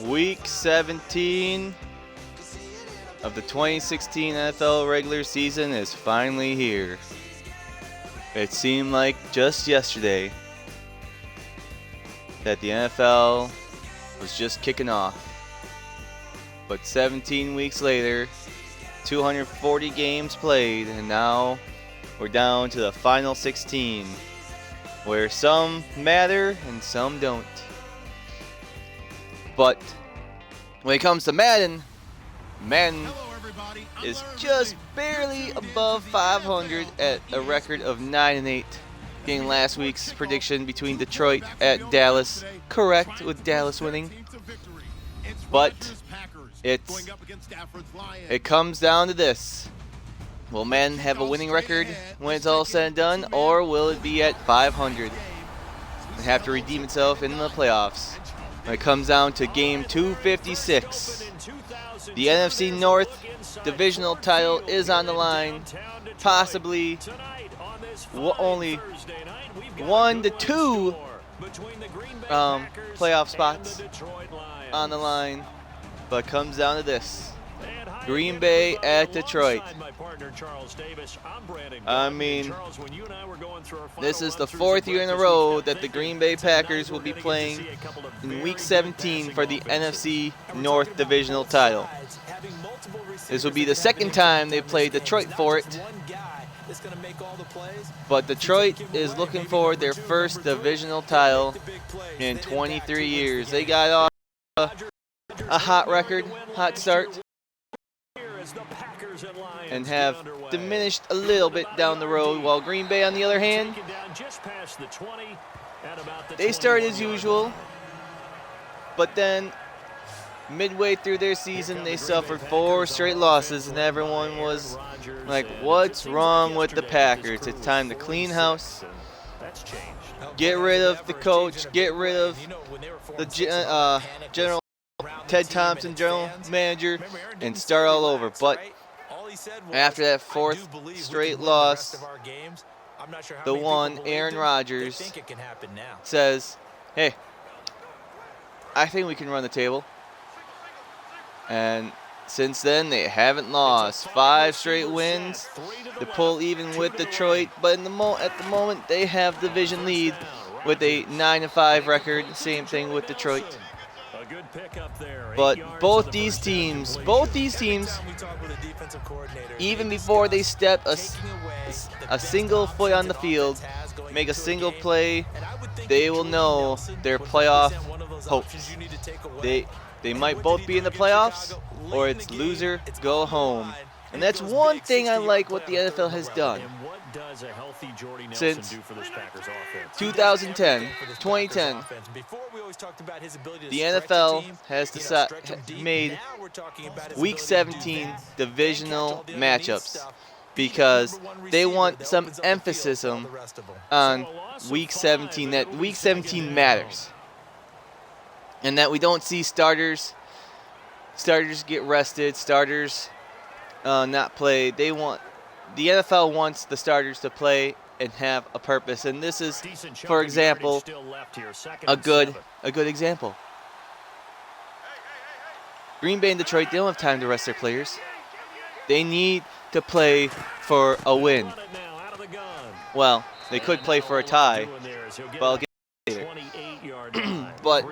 Week 17 of the 2016 NFL regular season is finally here. It seemed like just yesterday that the NFL was just kicking off. But 17 weeks later, 240 games played, and now we're down to the final 16, where some matter and some don't. But when it comes to Madden is just barely above 500 at a record of 9-8, getting last week's prediction between Detroit at Dallas correct, with Dallas winning. But it comes down to this: will Madden have a winning record when it's all said and done, or will it be at 500 and have to redeem itself in the playoffs? When it comes down to game 256, the NFC North divisional title is on the line. Possibly only 1 to 2 playoff spots on the line. But it comes down to this: Green Bay at Detroit. I mean, this is the fourth year in a row that the Green Bay Packers will be playing in Week 17 for the NFC North divisional title. This will be the second time they played Detroit for it. But Detroit is looking for their first divisional title in 23 years. They got off a hot record, hot start, and have diminished a little bit down the road, while Green Bay, on the other hand, they started as usual, but then midway through their season they suffered 4 straight losses, and everyone was like, what's wrong with the Packers? It's time to clean house, get rid of the coach, get rid of the general Ted Thompson, general manager, and start all over. But after that 4th straight loss, the one, Aaron Rodgers, says, hey, I think we can run the table. And since then, they haven't lost. 5 straight wins to pull even with Detroit. But at the moment, they have division lead with a 9-5 record. Same thing with Detroit. But both these teams, even before they step a single foot on the field, make a single play, they will know their playoff hopes. They might both be in the playoffs, or it's loser, go home. And that's one thing I like what the NFL has done. Since 2010, the NFL has made Week 17 divisional matchups because they want some emphasis on Week 17, that Week 17 matters. And that we don't see starters get rested, starters not play. The NFL wants the starters to play and have a purpose, and this is, for example, a good example. Green Bay and Detroit, they don't have time to rest their players. They need to play for a win. Well, they could play for a tie, but I'll get later. But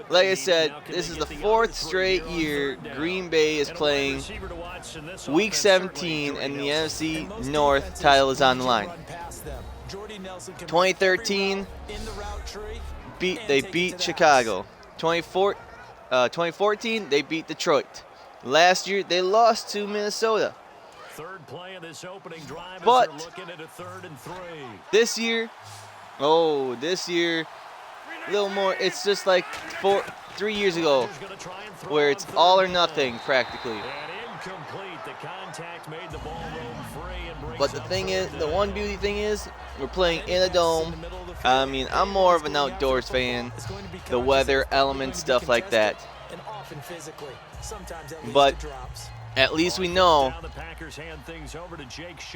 like I said, this is the 4th straight year Green Bay is playing Week 17, and the NFC North title is on the line. 2013, they beat Chicago. 2014, they beat Detroit. Last year, they lost to Minnesota. But this year, a little more. It's just like 3 years ago, where it's all or nothing practically. But the thing is, the one beauty thing is, we're playing in a dome. I mean, I'm more of an outdoors fan, the weather, elements, stuff like that. But at least we know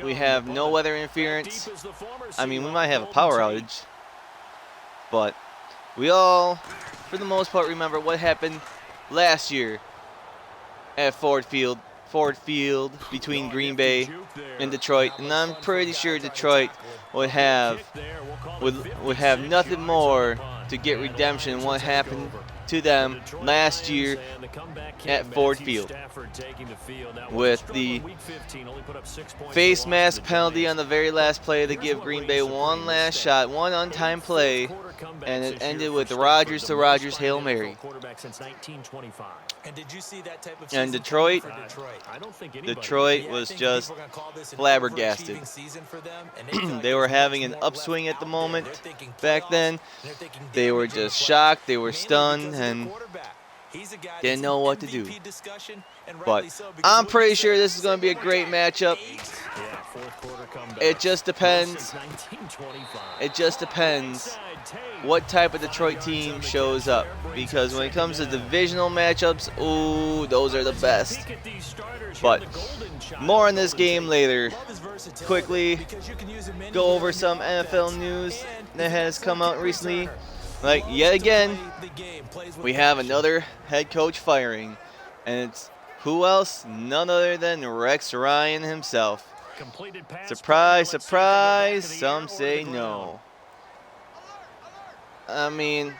we have no weather interference. I mean, we might have a power outage, but We all, for the most part, remember what happened last year at Ford Field between Green Bay and Detroit, and I'm pretty sure Detroit would have nothing more to get redemption than what happened to them last year at Ford Field, with the face mask penalty on the very last play to give Green Bay one last shot, one on-time play, and it ended with the Rodgers to Rodgers Hail Mary. And did you see that type of And Detroit was just flabbergasted. They were having an upswing at the moment. Back then, they were just shocked, they were stunned, and didn't know what to do. But I'm pretty sure this is going to be a great matchup. It just depends. It just depends what type of Detroit team shows up, because when it comes to divisional matchups, ooh, those are the best. But more on this game later. Quickly go over some NFL news that has come out recently. Like, yet again, we have another head coach firing, and it's who else? None other than Rex Ryan himself. Surprise, surprise, some say no. I mean,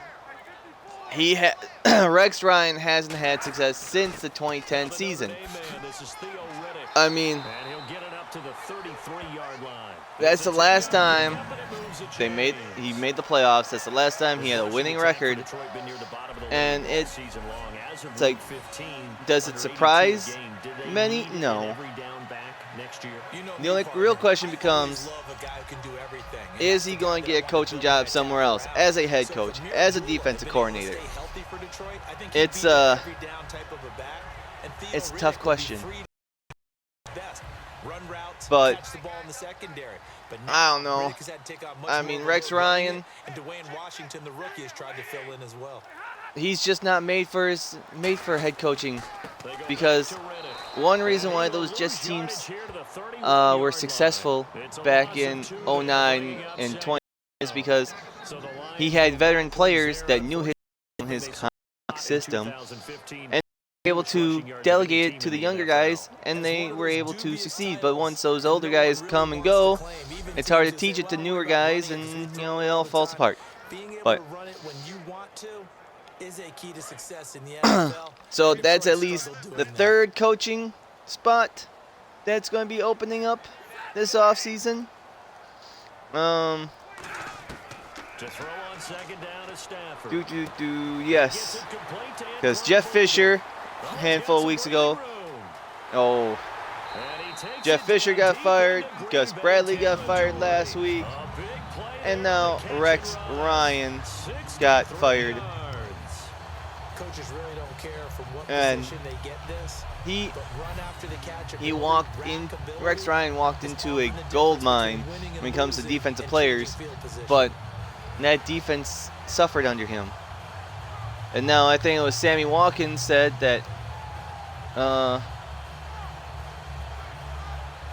Rex Ryan hasn't had success since the 2010 season. I mean, that's the last time he made the playoffs. That's the last time he had a winning record. And it's like, does it surprise many? No. The only real question becomes, is he going to get a coaching job somewhere else as a head coach, as a defensive coordinator? It's a tough question. But I don't know. I mean, Rex Ryan, he's just not made for head coaching, because one reason why those Jets teams were successful back in 09 and 20 is because he had veteran players that knew his system and were able to delegate it to the younger guys, and they were able to succeed. But once those older guys come and go, it's hard to teach it to newer guys, and it all falls apart. But so that's at least the third coaching spot that's going to be opening up this offseason. Yes. Because Jeff Fisher, a handful of weeks ago, Jeff Fisher got fired, Gus Bradley got fired last week, and now Rex Ryan got fired. And Rex Ryan walked into a gold mine when it comes to defensive players, but that defense suffered under him. And now I think it was Sammy Watkins said that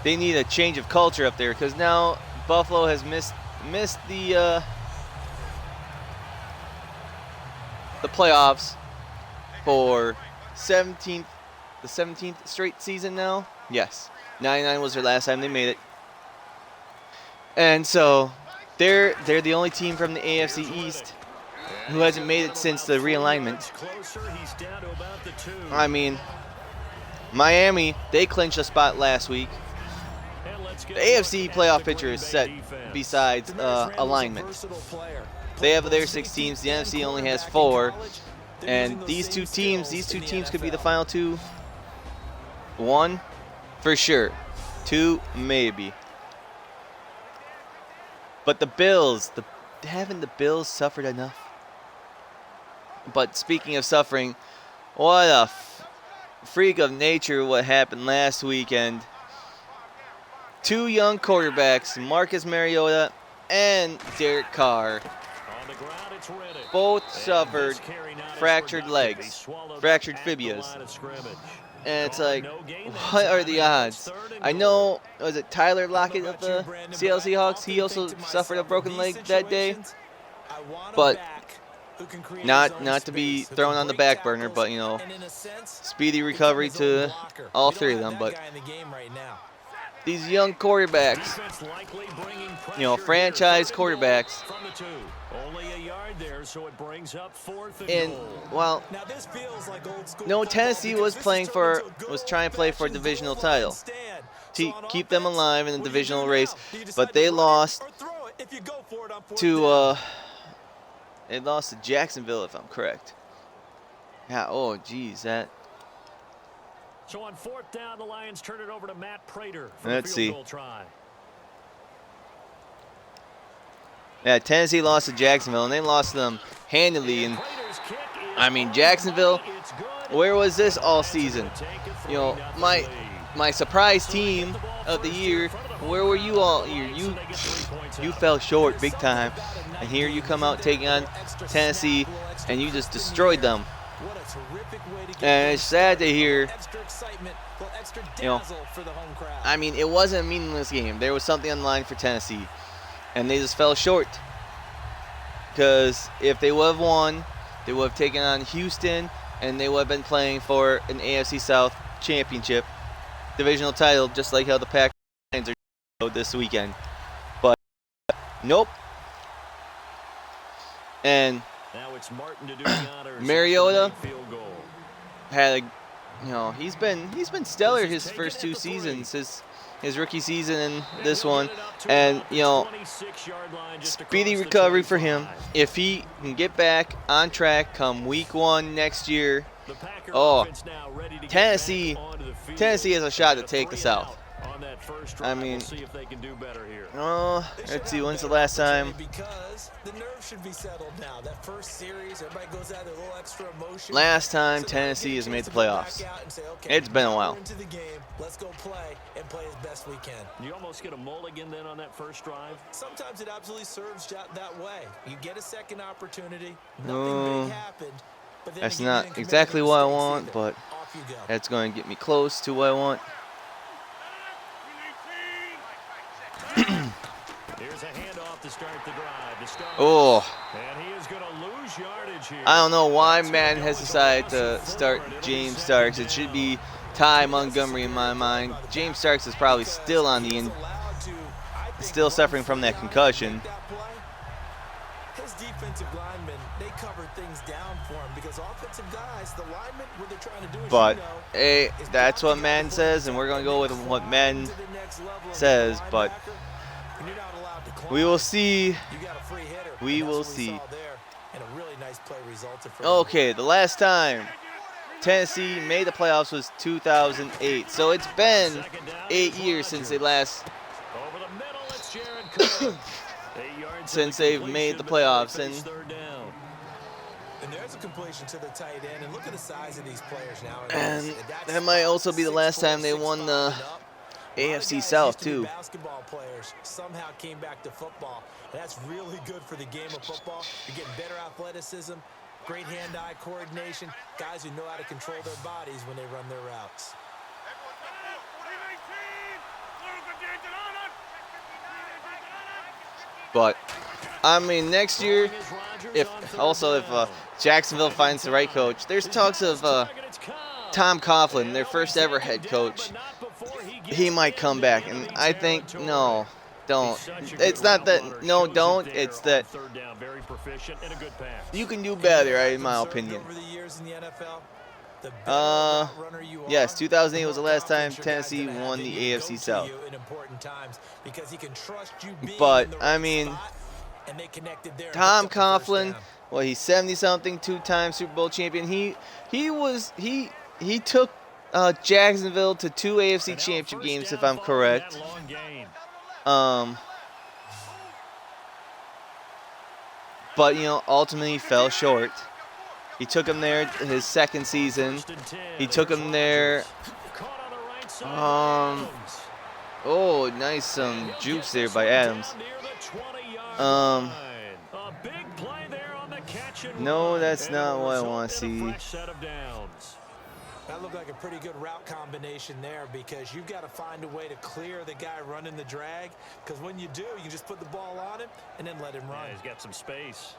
they need a change of culture up there, because now Buffalo has missed the playoffs for the 17th straight season now. Yes, 99 was their last time they made it, and so they're the only team from the AFC East who hasn't made it since the realignment. I mean, Miami, they clinched a spot last week. The AFC playoff picture is set besides alignment. They have their 6 teams. The NFC only has 4. And these two teams could be the final 2. 1 for sure. 2 maybe. But the Bills, haven't the Bills suffered enough? But speaking of suffering, what a freak of nature what happened last weekend. 2 young quarterbacks, Marcus Mariota and Derek Carr, both suffered fractured legs, fractured fibulas. And it's like, what are the odds? I know, was it Tyler Lockett of the Seattle Seahawks? He also suffered a broken leg that day. But who can create Not his own to be space, who thrown can on the break back burner, tackles, but, you know, and in a sense, speedy become recovery his own to blocker. all We don't three of have them. that But guy in the game right now. these young quarterbacks, Defense likely bringing you know, pressure franchise here. Third and goal quarterbacks, from the 2. Only a yard there, so it brings up 4th and and goal. well, Now this feels like old school no, football Tennessee because was this playing has turned for into a was trying to play for a good divisional old-fashioned goal title line stand. to So on keep them offense, alive in the what do you divisional do race, now? Do you decide but to they run it lost or throw it if you go for it on 4th to down? they lost to Jacksonville, if I'm correct. Yeah. Oh, geez, that. So on 4th down, the Lions turn it over to Matt Prater for Let's the see. field goal try. Yeah, Tennessee lost to Jacksonville, and they lost to them handily. And I mean, Jacksonville, where was this all season? You know, my surprise team of the year. Where were you all year? You fell short big time, and here you come out taking on Tennessee, and you just destroyed them. And it's sad to hear. You know, I mean, it wasn't a meaningless game. There was something on the line for Tennessee, and they just fell short. Because if they would have won, they would have taken on Houston, and they would have been playing for an AFC South championship divisional title, just like how the Packers are this weekend. But nope. And now it's Martin to do the honors. Mariota had he's been stellar his first 2 seasons, his rookie season and this one, and speedy recovery for him. If he can get back on track come week 1 next year, Tennessee has a shot to take the South. I mean, let's see, when's the last time? Last time Tennessee has made the playoffs. It's been a while. Let's go play and play as best we can. You almost get a mulligan then on that first drive. Sometimes it absolutely serves that way. You get a second opportunity. Nothing big happened. That's not exactly what I want, but that's going to get me close to what I want. Here's a handoff to start the drive. Oh. And he is going to lose yardage here. I don't know why Madden has decided to start James Starks. It should be Ty Montgomery in my mind. James Starks is probably still on the still suffering from that concussion. His defensive linemen, they cover things down for him because offensive guys, the linemen, what they're trying to do is, but hey, that's what Madden says, and we're going to go with what Madden says, but we will see. We will see. Okay, the last time Tennessee made the playoffs was 2008. So it's been 8 years since they last since they've made the playoffs. And there's a completion to the tight end, and look at the size of these players now. And that might also be the last time they won the AFC South too. Basketball players somehow came back to football. That's really good for the game of football. You're getting better athleticism, great hand-eye coordination, guys who know how to control their bodies when they run their routes. But I mean, next year, if Jacksonville finds the right coach, there's talks of Tom Coughlin, their first ever head coach. He might come back, and I think no, don't. It's not that no, don't. It's that you can do better, in my opinion. Yes, 2008 was the last time Tennessee won the AFC South. But I mean, Tom Coughlin, well, he's 70-something, 2-time Super Bowl champion. He took Jacksonville to 2 AFC Championship games, if I'm correct. But ultimately fell short. He took him there his second season. He took him there. Oh, nice juice there by Adams. No, that's not what I want to see. That looked like a pretty good route combination there because you've got to find a way to clear the guy running the drag, because when you do, you just put the ball on him and then let him run. Yeah, he's got some space.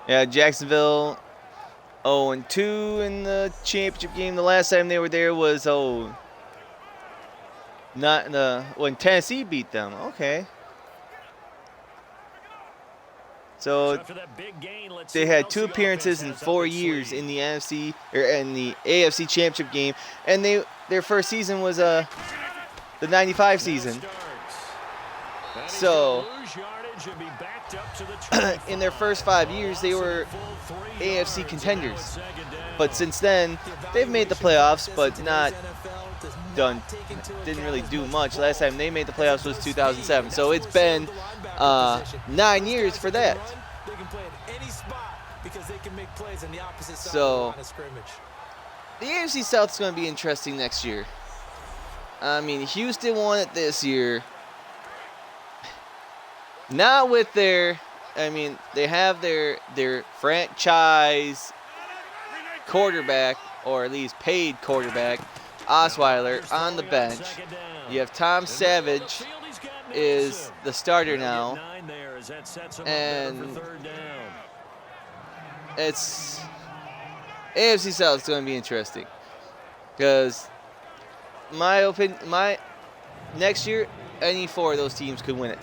Yeah, Jacksonville 0-2 in the championship game. The last time they were there was when Tennessee beat them. Okay. So they had 2 appearances in 4 years in the NFC or in the AFC Championship game, and their first season was the '95 season. So in their first 5 years, they were AFC contenders. But since then, they've made the playoffs, but didn't really do much. Last time they made the playoffs was 2007. So it's been 9 years for that. So the AFC South is going to be interesting next year. I mean, Houston won it this year. Not with they have their franchise quarterback, or at least paid quarterback, Osweiler, on the bench. You have Tom Savage is the starter now, and it's AFC South is going to be interesting because my next year any 4 of those teams could win it.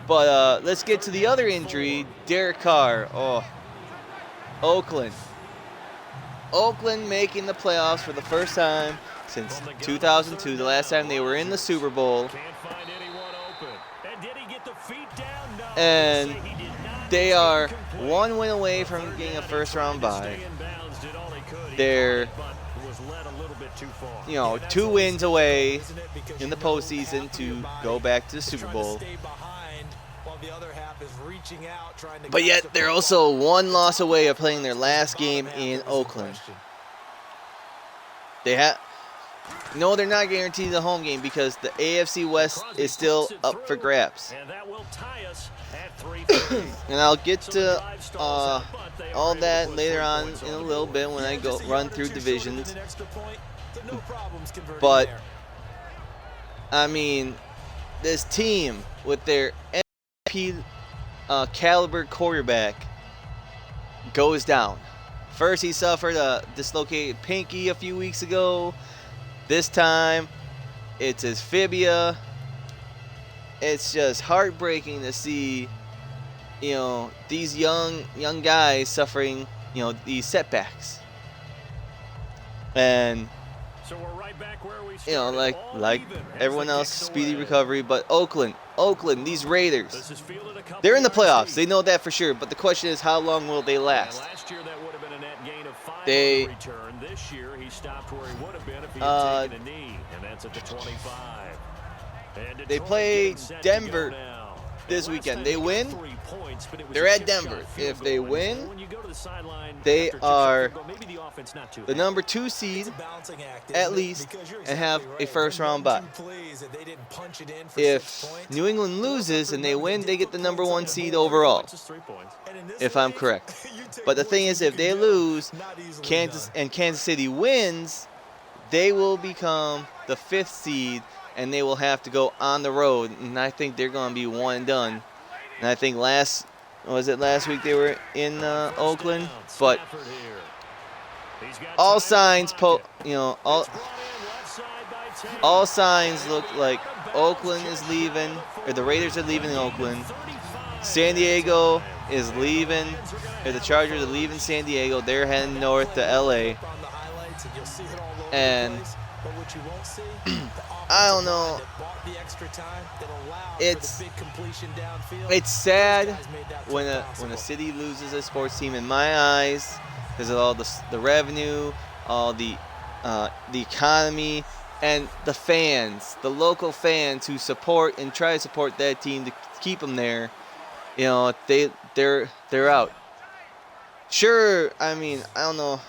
But let's get to the other injury, Derek Carr. Oh, Oakland making the playoffs for the first time since 2002, the last time they were in the Super Bowl. And they are 1 win away from getting a first-round bye. They're 2 wins away in the postseason to go back to the Super Bowl. But yet they're also 1 loss away of playing their last game in Oakland. They're not guaranteed the home game because the AFC West is still up for grabs. And I'll get to all that later on in a little bit when I go run through divisions. But I mean, this team with their MVP caliber quarterback goes down. First, he suffered a dislocated pinky a few weeks ago. This time, it's his fibia. It's just heartbreaking to see, these young guys suffering, these setbacks. And so we're right back where we like everyone else, speedy recovery. But Oakland, these Raiders, they're in the playoffs. They know that for sure. But the question is, how long will they last? Last year that would have been a net gain of 5 They- return. This year he stopped where he would have been if he had taken a knee, and that's at the 25. And They Detroit play getting set to Denver go now. this Last weekend. time They got win, 3 points, but it was they're a at chip Denver. shot field If they goal. win, And when you go to the sideline they after a chip shot are field goal, maybe the offense not too the bad. number 2 seed at least and have a first-round bye. If New England loses and they win, they get the number 1 seed overall, if I'm correct. But the thing is, if they lose, Kansas City wins, they will become the 5th seed, and they will have to go on the road. And I think they're going to be 1 and done. And I think last week they were in Oakland, but all signs all signs look like Oakland is leaving, or the Raiders are leaving Oakland. San Diego is leaving, or the Chargers are leaving San Diego. They're heading north to LA. And I don't know. It's sad when a city loses a sports team, in my eyes, because of all the revenue, all the economy, and the fans, the local fans who support and try to support that team to keep them there. They're out. Sure, I mean, I don't know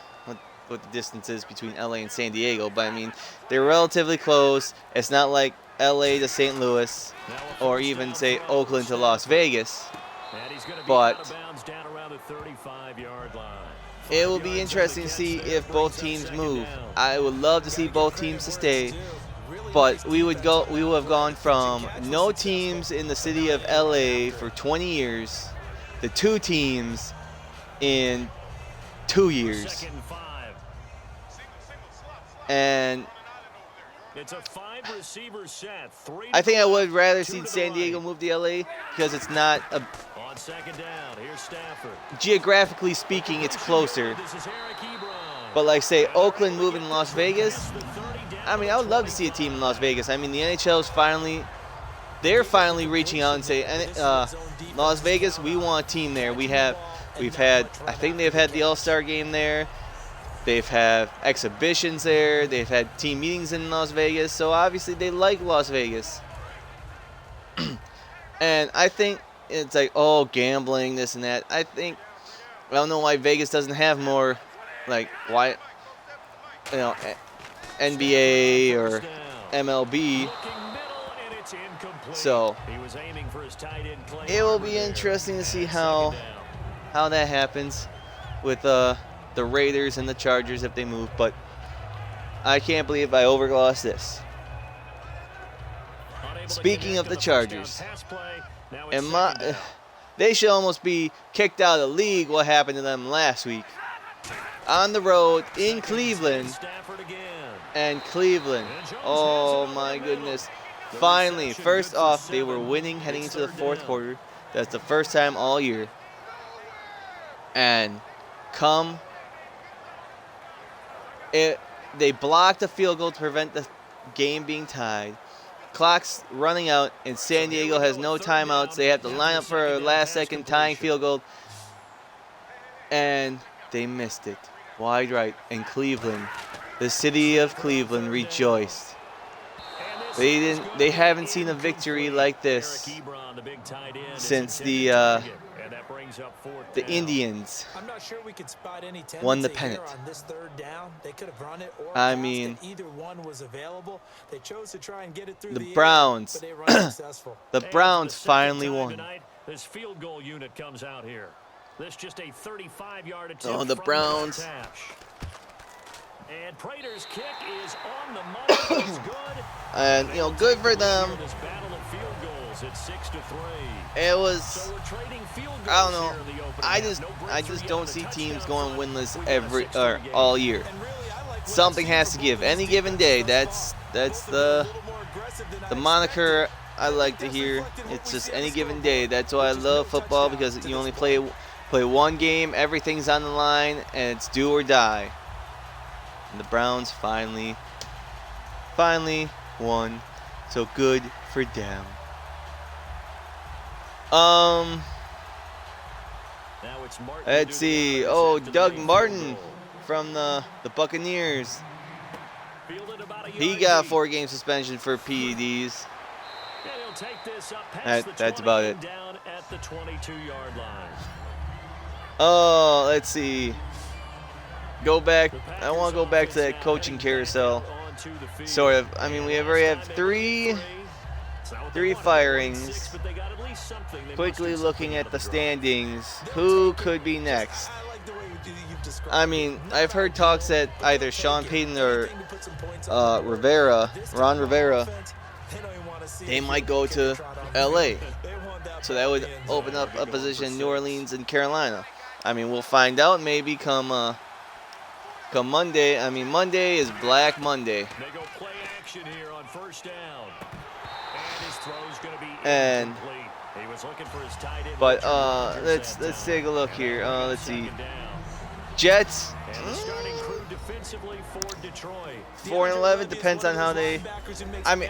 what the distance is between LA and San Diego, but I mean, they're relatively close. It's not like LA to St. Louis, or even say Oakland to Las Vegas. But it will be interesting to see if both teams move. I would love to see both teams to stay, but we will have gone from no teams in the city of LA for 20 years, the two teams in 2 years. Second and 5. And It's a 5-receiver set. I think I would rather see San Diego move to LA because it's not a, On second down, here's Stafford. geographically speaking, it's closer. This is Eric Ebron. But like say Oakland moving to Las Vegas, I mean I would love to see a team in Las Vegas. I mean the NHL is they're finally reaching out and say, Las Vegas, we want a team there. We've had, I think they've had the All-Star game there. They've had exhibitions there. They've had team meetings in Las Vegas. So obviously they like Las Vegas. And I think it's like, oh, gambling, this and that. I don't know why Vegas doesn't have more, like, why, NBA or MLB. So it will be interesting to see how that happens with the Raiders and the Chargers if they move. But I can't believe I overglossed this. Speaking of the Chargers, and they should almost be kicked out of the league. What happened to them last week on the road in Cleveland? And Cleveland, oh my goodness. Finally, first off, they were winning heading into the fourth quarter. That's the first time all year. And they blocked a field goal to prevent the game being tied. Clock's running out, and San Diego has no timeouts. They have to line up for a last-second tying field goal. And they missed it. Wide right. And Cleveland, the city of Cleveland, rejoiced. They haven't seen a victory like this since the Indians won the pennant. I mean, the Browns, the Browns finally won. This field goal unit comes out here. This just a 35-yard attempt. Oh, the Browns. And Prater's kick is on the money. It's good. And good for them. It was, I don't know. I just don't see teams going winless all year. Something has to give. Any given day. That's the moniker I like to hear. It's just any given day. That's why I love football, because you only play one game. Everything's on the line, and it's do or die. And the Browns finally won. So good for them. Let's see. Oh, Doug Martin from the Buccaneers. He got a 4-game suspension for PEDs. That's about it. Oh, let's see. Go back. I want to go back to that coaching carousel. Sort of. I mean, we already have three firings. Quickly looking at the standings, who could be next? I mean, I've heard talks that either Sean Payton or Ron Rivera, they might go to LA. So that would open up a position in New Orleans and Carolina. I mean, we'll find out maybe come Monday. I mean, Monday is Black Monday. They go play action here on first down. And his throw's going to be incomplete. He was looking for his tight end. But let's take a look here. Let's see. Jets. 4-11 depends on how they. I mean,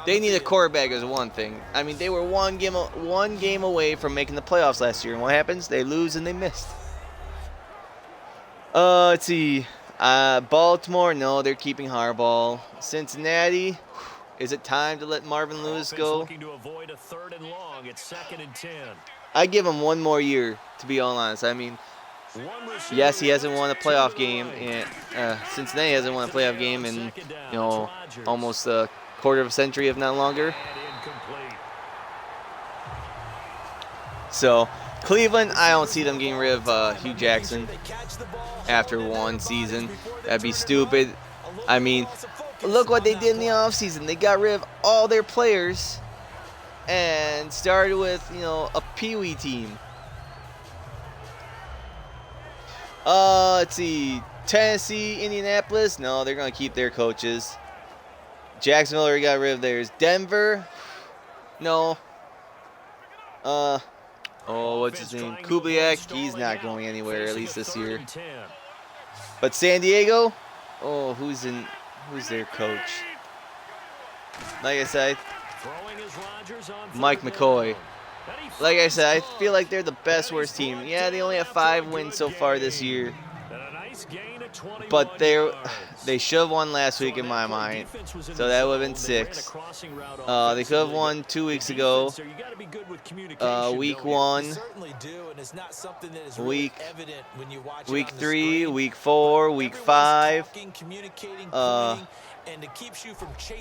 they need a quarterback is one thing. I mean, they were one game away from making the playoffs last year, and what happens? They lose and they missed. Let's see. Baltimore, no, they're keeping Harbaugh. Cincinnati, is it time to let Marvin Lewis go? Looking to avoid a 3rd and long. It's 2nd and 10. I give him one more year, to be all honest. I mean, yes, he hasn't won a playoff game, and Cincinnati hasn't won a playoff game in almost a quarter of a century, if not longer. So Cleveland, I don't see them getting rid of Hugh Jackson after one season. That'd be stupid. I mean, look what they did in the offseason. They got rid of all their players and started with, a peewee team. Let's see. Tennessee, Indianapolis. No, they're going to keep their coaches. Jacksonville already got rid of theirs. Denver. No. What's his name? Kubiak. He's not going anywhere, at least this year. But San Diego. Oh, who's their coach? Like I said, Mike McCoy. Like I said, I feel like they're the best worst team. Yeah, they only have 5 wins so far this year. But they should have won last week in my mind. So that would have been 6. They could have won 2 weeks ago. Week 1. Week 3, week 4, week 5.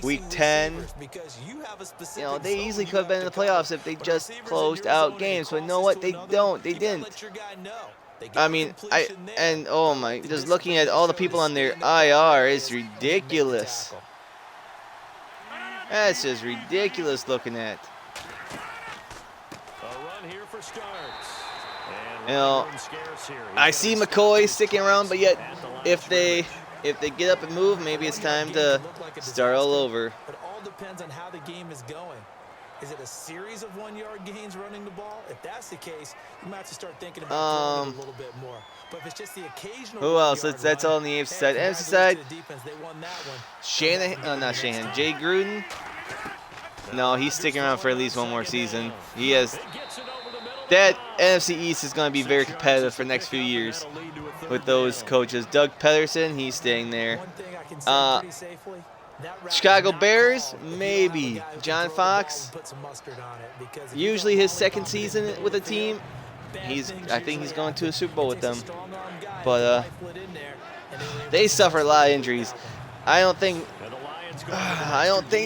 Week 10. They easily could have been in the playoffs if they just closed out games. But you know what? They don't. They didn't. I mean, oh my, just looking at all the people on their IR is ridiculous. That's just ridiculous looking at. I see McCoy sticking around, but yet if they get up and move, maybe it's time to start all over. It all depends on how the game is going. Is it a series of 1-yard gains running the ball? If that's the case, you might have to start thinking about throwing it a little bit more. But if it's just the occasional who else? That's all on the AFC side. NFC side, not Shanahan. Jay Gruden. No, he's sticking around for at least one more season. He has. That NFC East is going to be very competitive for the next few years with those coaches. Doug Pederson, he's staying there. Chicago Bears, maybe. John Fox, usually his second season with a team. I think he's going to a Super Bowl with them. But they suffer a lot of injuries. I don't think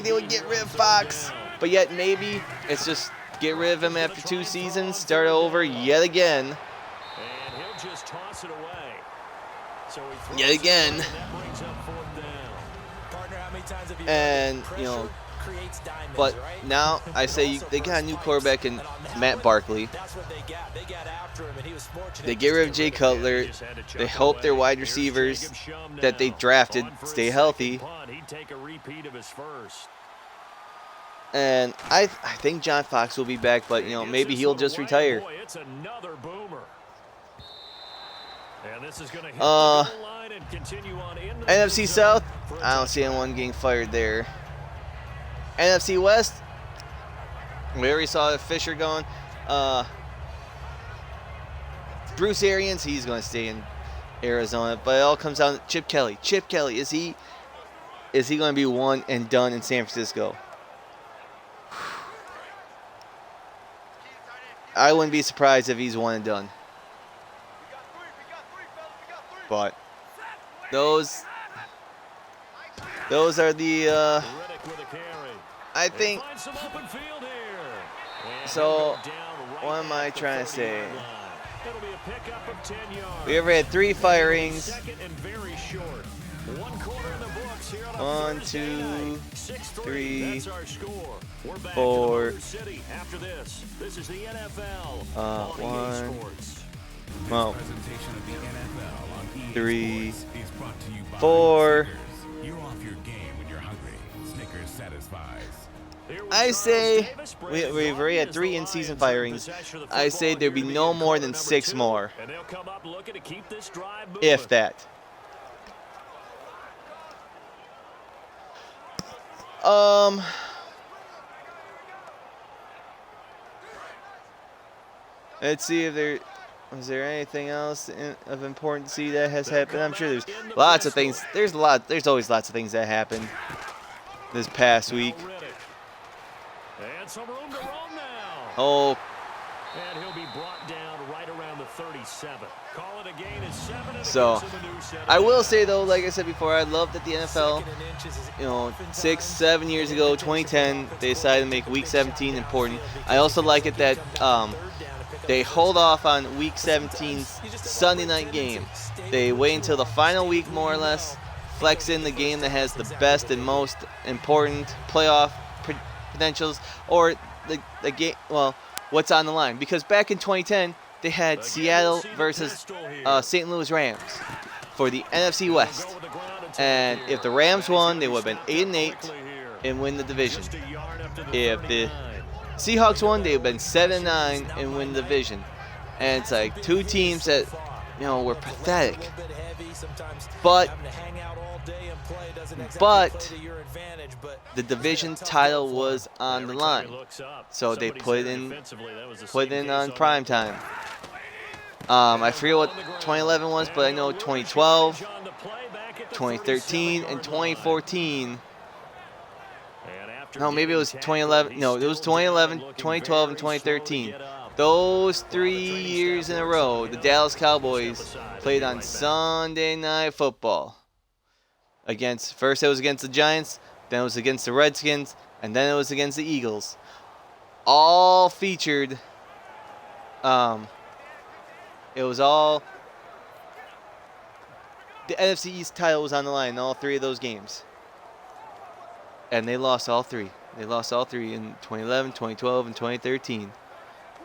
they would get rid of Fox. But yet maybe it's just get rid of him after 2 seasons, start over yet again. And he'll just toss it away. Yet again. And, but now I say they got a new quarterback in Matt Barkley. They get rid of Jay Cutler. They hope their wide receivers that they drafted stay healthy. And I think John Fox will be back, but, maybe he'll just retire. NFC South, I don't see anyone getting fired there. NFC West, we already saw Fisher going. Bruce Arians, he's going to stay in Arizona, but it all comes down to Chip Kelly. Chip Kelly, is he going to be one and done in San Francisco? I wouldn't be surprised if he's one and done. But those are the I think. So what am I trying to say? We ever had 3 firings. 1, 2, 3, 4. 1. Well, 3, 4. I say we've already had 3 in-season firings. I say there'd be no more than 6 more, if that. Let's see if is there anything else of importance that has happened. I'm sure there's lots of things. There's always lots of things that happened this past week. Oh. And he'll be brought down right around the 37. Call it a gain of 7. So, I will say though, like I said before, I love that the NFL, 6-7 years ago, 2010, they decided to make Week 17 important. I also like it that they hold off on Week 17's Sunday night game. They wait until the final week, more or less, flex in the game that has the best and most important playoff potentials, or the game. Well, what's on the line? Because back in 2010, they had Seattle versus St. Louis Rams for the NFC West, and if the Rams won, they would have been 8-8 and win the division. If the Seahawks won, they would have been 7-9 and win the division. And it's like two teams that, were pathetic. But the division title was on the line, so they put it in on prime time. I forget what 2011 was, but I know 2012, 2013, and 2014. No, maybe it was 2011. No, it was 2011, 2012, and 2013. Those 3 years in a row, the Dallas Cowboys played on Sunday Night Football. First it was against the Giants, then it was against the Redskins, and then it was against the Eagles. All featured, it was all, the NFC East title was on the line in all three of those games. And they lost all three. They lost all three in 2011, 2012, and 2013.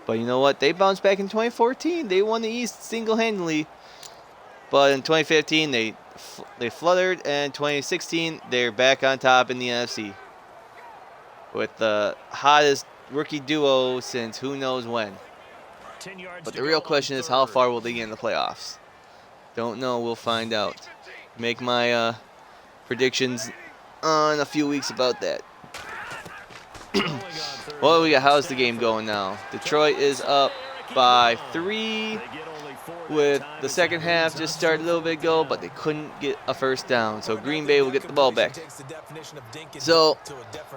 But you know what? They bounced back in 2014. They won the East single-handedly. But in 2015, they fluttered, and 2016, they're back on top in the NFC with the hottest rookie duo since who knows when. But the real question is, how far will they get in the playoffs? Don't know. We'll find out. Make my predictions in a few weeks about that. Well, how's the game going now? Detroit is up by 3 with the second half just started a little bit ago, but they couldn't get a first down. So Green Bay will get the ball back. So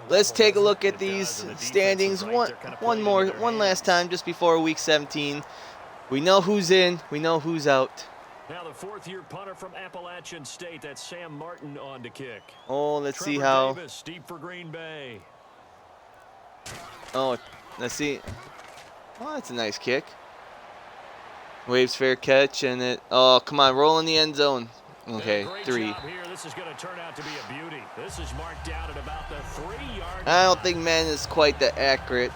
let's take a look at these standings one last time just before week 17. We know who's in, we know who's out. Now the fourth-year punter from Appalachian State, that's Sam Martin on to kick. Oh, let's see how. Davis, deep for Green Bay. Oh, let's see. Oh, that's a nice kick. Waves fair catch, and it. Oh, come on, roll in the end zone. Okay, 3. This is going to turn out to be a beauty. This is marked out at about the 3-yard. I don't think Madden is quite that accurate.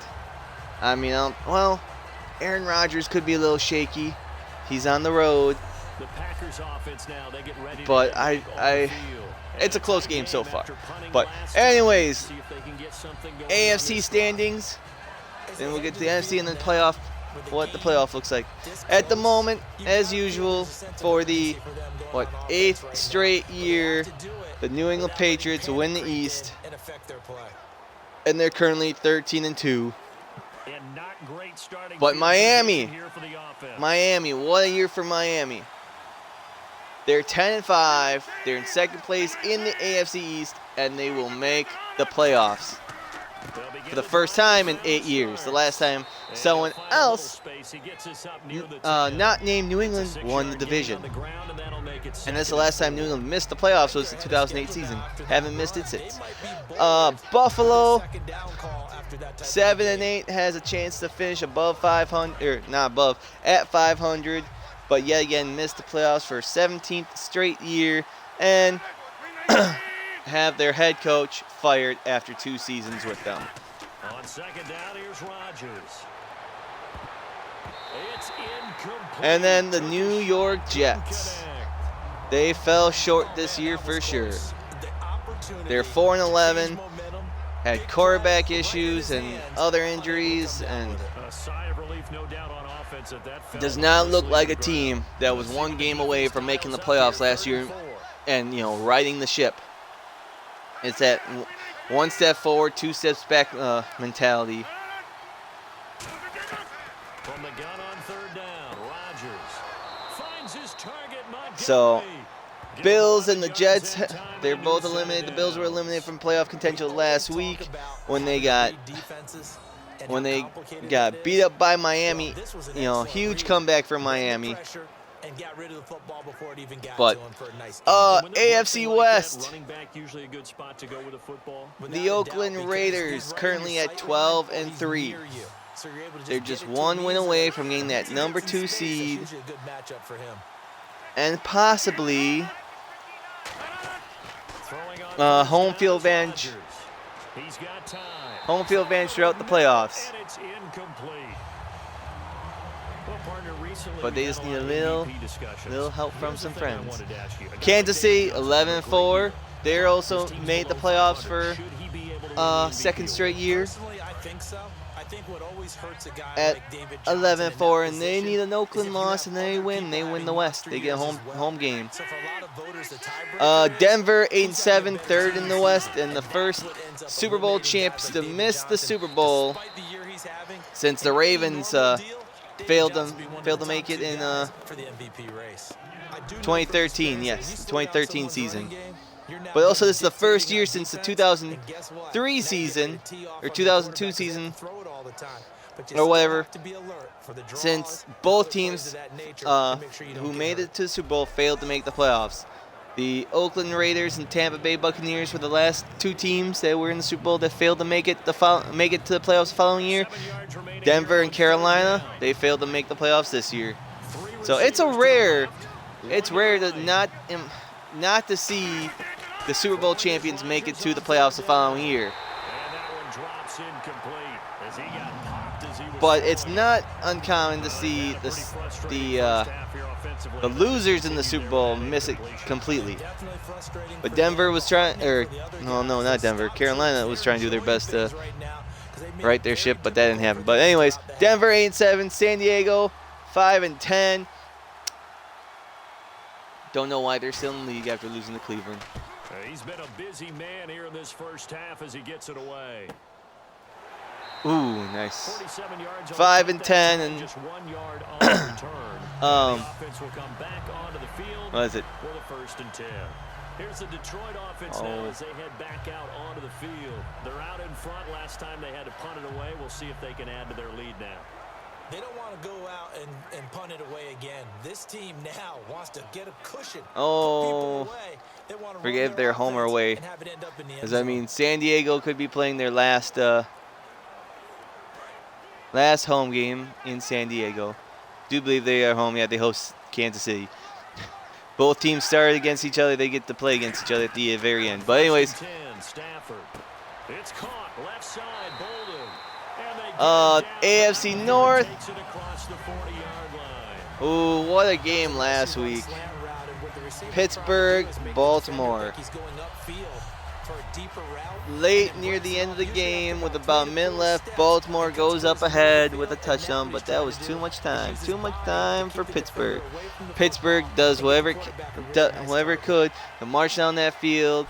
I mean, well, Aaron Rodgers could be a little shaky. He's on the road. The Packers offense now, they get ready. But it's a close game so far. But anyways, AFC standings. Then we'll get to the NFC and then playoff. What the playoff looks like. At the moment, as usual, for the 8th straight year, the New England Patriots win the East, and they're currently 13-2. But Miami, what a year for Miami. They're 10-5. They're in second place in the AFC East, and they will make the playoffs for the first time in 8 years. The last time someone else, not named New England, won the division. And that's the last time New England missed the playoffs was the 2008 season. Haven't missed it since. Buffalo, 7-8, has a chance to finish above 500, or not above, at 500. But yet again missed the playoffs for 17th straight year and have their head coach fired after 2 seasons with them. On second down, here's Rodgers. It's incomplete. And then the New York Jets. They fell short this year for sure. They're 4-11, had quarterback issues and other injuries, and does not look like a team that was 1 game away from making the playoffs last year and, riding the ship. It's that 1 step forward, 2 steps back mentality. From the gun on third down, Rodgers finds his target. So, Bills and the Jets, they're both eliminated. The Bills were eliminated from playoff contention last week when they got beat up by Miami. Huge comeback for Miami. But AFC West, the Oakland Raiders currently at 12-3. They're just 1 win away from getting that number 2 seed and possibly home field advantage He's got time. Home field advantage throughout the playoffs. And it's incomplete. Well, partner, recently But they we've just had need a lot of little MVP discussions. help from Here's some the thing I friends. wanted to ask you. A guy Kansas like City, David Johnson, 11-4. They're also his team's made the below playoffs 500. for Should he be able to win the MVP second straight year Personally, I think so. I think what always hurts a guy at like David Johnson in that 11-4, and they position need an is Oakland if you loss, have and they other win. people They win having the West. monster They get a years home as well. home game. So for a lot of voters, the tiebreaker is Denver who's having a 8-7, better third in the season, West, and the and that's first what ends up Super Bowl eliminating champs guys to like David miss the Johnson. Super Bowl Despite the year he's having, since the in any Ravens normal deal, David failed Johnson to would be one of failed the to make top it two in guys for the MVP race. I do know from 2013, experience that yes, you slow 2013 down someone's season. running game, you're now But also, gonna this is the dictate first on year since the defense, and guess 2003 what? Now you get season, ready to tee off or on the 2002 quarterback 'cause they season, can throw it all the time. But you or still whatever, have to be alert for the draws, since and both other plays teams of that nature to make sure you don't who get made hurt. it to the Super Bowl failed to make the playoffs. The Oakland Raiders and Tampa Bay Buccaneers were the last two teams that were in the Super Bowl that failed to make it to the playoffs the following year. 7 yards remaining Denver here and on Carolina, third down. they failed to make the playoffs this year. Three So it's a receivers to the rare, left, it's one rare to to the right. not to see the Super Bowl champions make it to the playoffs the following year. And that one drops incomplete as he got popped as he was But it's throwing. not uncommon to see the losers in the Super Bowl miss it completely. Definitely frustrating But for Denver was trying, or for the other no, guys. not Denver. Some Carolina was trying to do their best to right now 'cause they made right it their very ship, but that didn't happen. difficult for But them to anyways, stop the Denver Happy. 8-7, San Diego 5-10. Don't know why they're still in the league after losing to Cleveland. He's been a busy man here in this first half as he gets it away. Ooh, nice. 47 yards on 5 the and touchdown, 10 and just 1 yard on the return. The offense will come back onto the field what is it? with a 1st and 10. Here's the Detroit offense now as they head back out onto the field. They're out in front. Last time they had to punt it away. We'll see if they can add to their lead now. They don't want to go out and punt it away again. This team now wants to get a cushion. Put Oh, people away. They want to forget run if they're home or offense away. and have it end up in the end Because I zone. mean, San Diego could be playing their last home game in San Diego. Do believe they are home. Yeah, they host Kansas City. Both teams started against each other. They get to play against each other at the very end. But anyways, 10, Stafford. It's caught left side, Bolden. And they get it down. AFC North. Takes it across the 40-yard line. Ooh, what a game last week. Pittsburgh, Baltimore. Late near the end of the game, with about a minute left, Baltimore goes up ahead with a touchdown, but that was too much time. Too much time for Pittsburgh. Pittsburgh does whatever it could to march down that field.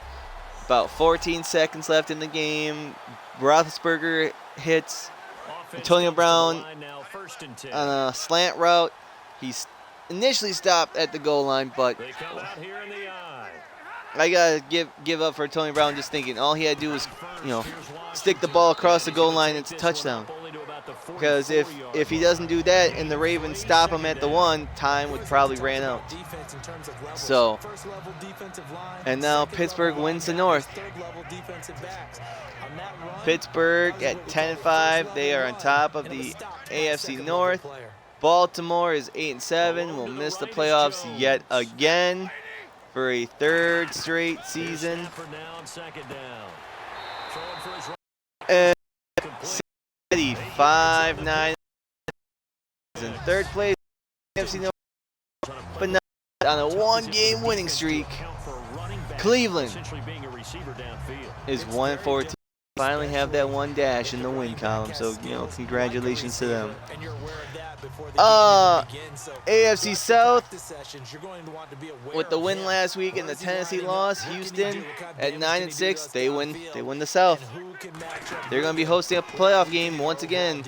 About 14 seconds left in the game. Roethlisberger hits Antonio Brown on a slant route. He's initially stopped at the goal line, but They come out here in the eye. I gotta give up for Tony Brown. Just thinking, all he had to do was, stick the ball across the goal line. It's a touchdown. Because if he doesn't do that and the Ravens stop him at the 1, time would probably ran out. So, and now Pittsburgh wins the North. Pittsburgh at 10-5, they are on top of the AFC North. Baltimore is 8-7, will miss the playoffs yet again for a 3rd straight season. And City 5-9 is in 3rd place. AFC North, but not on a 1-game winning streak. Cleveland is 1-14. Finally have that 1 dash in the win column, so congratulations to them. AFC South, with the win last week and the Tennessee loss, Houston at 9-6, they win the South. They're going to be hosting a playoff game once again.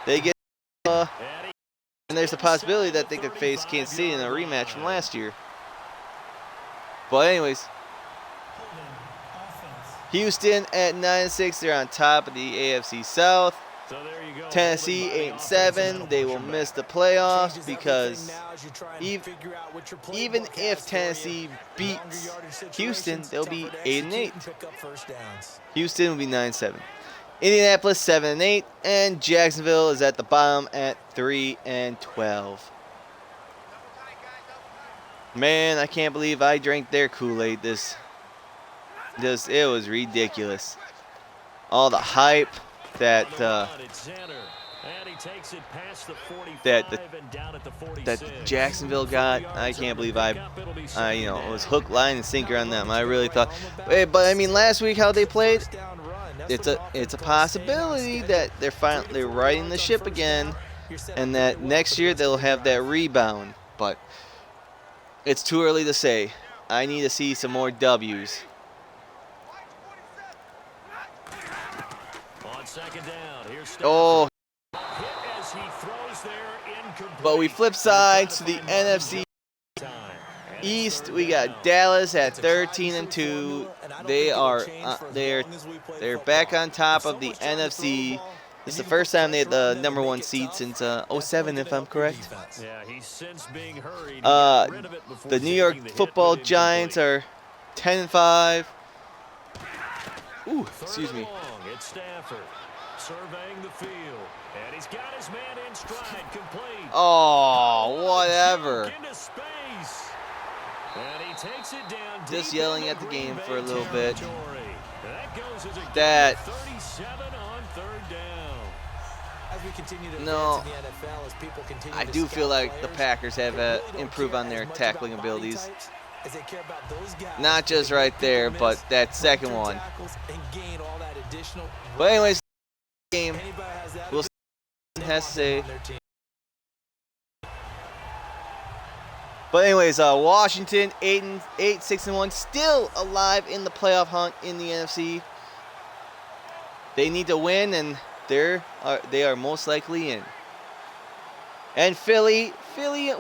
They get and there's a possibility that they could face Kansas City in a rematch from last year. But anyways, Houston at 9-6, they're on top of the AFC South. Tennessee 8-7, they will miss the playoffs because even if Tennessee beats Houston, they'll be 8-8. Houston will be 9-7. Indianapolis 7-8, and Jacksonville is at the bottom at 3-12. Man, I can't believe I drank their Kool-Aid this it was ridiculous. All the hype that that Jacksonville got. I can't believe I it was hook, line, and sinker on them. I really thought, but I mean, last week how they played, it's a possibility that they're riding the ship again, and that next year they'll have that rebound. But it's too early to say. I need to see some more W's. On second down, here's Oh. as he throws there, incomplete. But we flip sides to the NFC East. We got Dallas at 13-2. They're back on top of the NFC. This is the first time they had the number 1 seed since 07, if I'm correct. Yeah, he's since being hurried. The New York Football Giants are 10-5. Ooh, excuse me. It's Stafford surveying the field, and he's got his man in stride, complete. Oh, whatever. Into space. And he takes it down. Just yelling at the game for a little bit. That goes as a That 37 on third down. As we continue to No, advance in the NFL, as people continue I to do feel scout like the players, Packers have they really don't improved care on their as much tackling about body abilities. types as they care about those guys Not just that right make there, people but miss, that second puncture one. tackles, and gain all that additional But anyways, game. Anybody has that We'll see what it has to say. on their team. But anyways, Washington 8-6-1, still alive in the playoff hunt in the NFC. They need to win, and they are most likely in. And Philly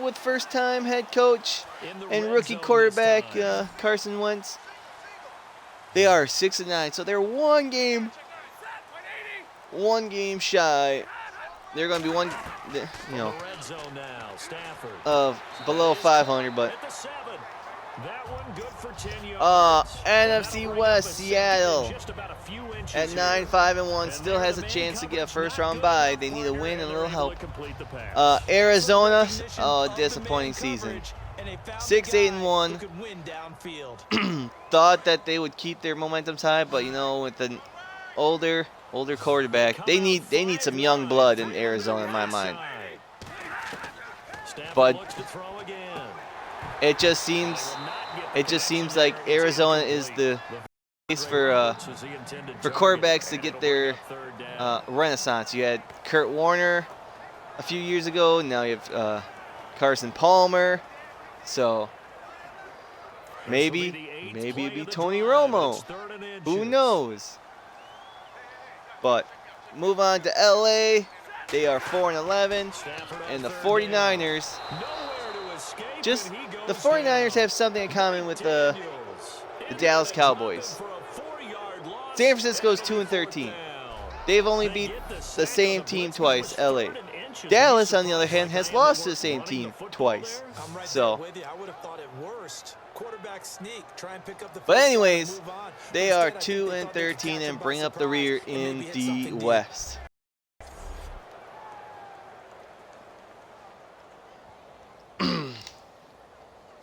with first-time head coach and rookie quarterback Carson Wentz. They are 6-9, so they're one game shy. They're going to be Red zone now. Stafford. of below 500, but At the 7. That one good for 10 yards. NFC West, Seattle Just about a few inches at here. 9-5-1 still has a chance to get a first-round bye. They need a win and a little help. Complete the pass. Arizona, disappointing season. 6-8-1. Who could win downfield. Thought that they would keep their momentum high, but with an older quarterback, they need some young blood in Arizona in my mind. But it just seems like Arizona is the place for quarterbacks to get their renaissance. You had Kurt Warner a few years ago. Now you have Carson Palmer. So maybe it'd be Tony Romo. Who knows? But move on to LA. They are 4-11, and the 49ers. The 49ers have something in common with the Dallas Cowboys. San Francisco's 2-13. They've only beat the same team twice, LA. Dallas, on the other hand, has lost to the same team twice. So, but anyways, they are 2-13 and bring up the rear in the West.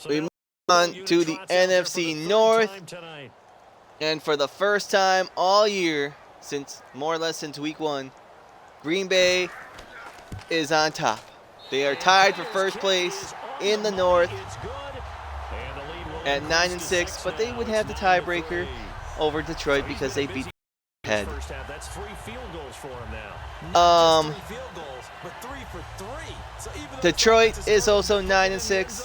We move on to the NFC North, and for the first time all year, more or less since week 1, Green Bay is on top. They are tied for first place in the North at 9-6, but they would have the tiebreaker over Detroit because they beat head. That's 3 field goals for him now. Detroit is also 9-6,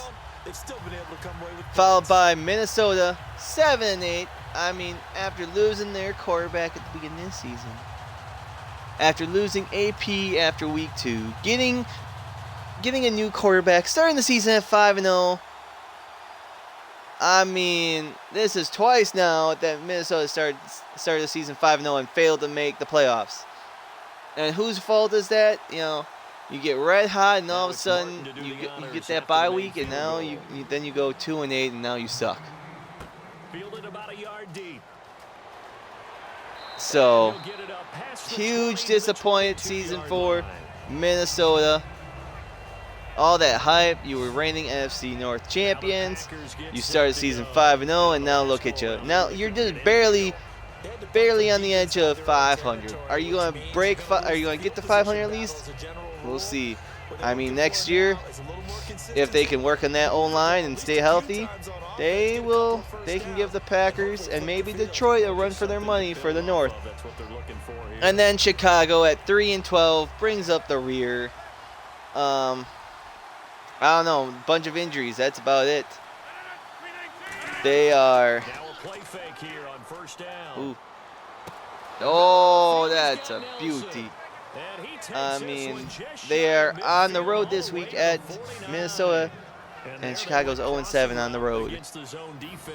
followed by Minnesota 7-8. I mean, after losing their quarterback at the beginning of the season, after losing AP after week 2, getting a new quarterback, starting the season at 5-0. I mean, this is twice now that Minnesota started the season 5-0 and failed to make the playoffs. And whose fault is that? You get red hot, and all of a sudden you get that bye week, and now you go 2-8, and now you suck. Fielded about a yard deep. So, huge disappointed season for Minnesota. all that hype. You were reigning NFC North champions. You started season 5-0, and now look at you. Now you're just barely on the edge of 500. Are you going to break? Are you going to get to 500 at least? We'll see. I mean, next year, if they can work on that O-line and stay healthy, they can give the Packers and maybe Detroit a run for their money for the North. And then Chicago at 3-12 brings up the rear. I don't know, a bunch of injuries. That's about it. They are. Ooh. Oh, that's a beauty. I mean, they are on the road this week at Minnesota, and Chicago's 0-7 on the road.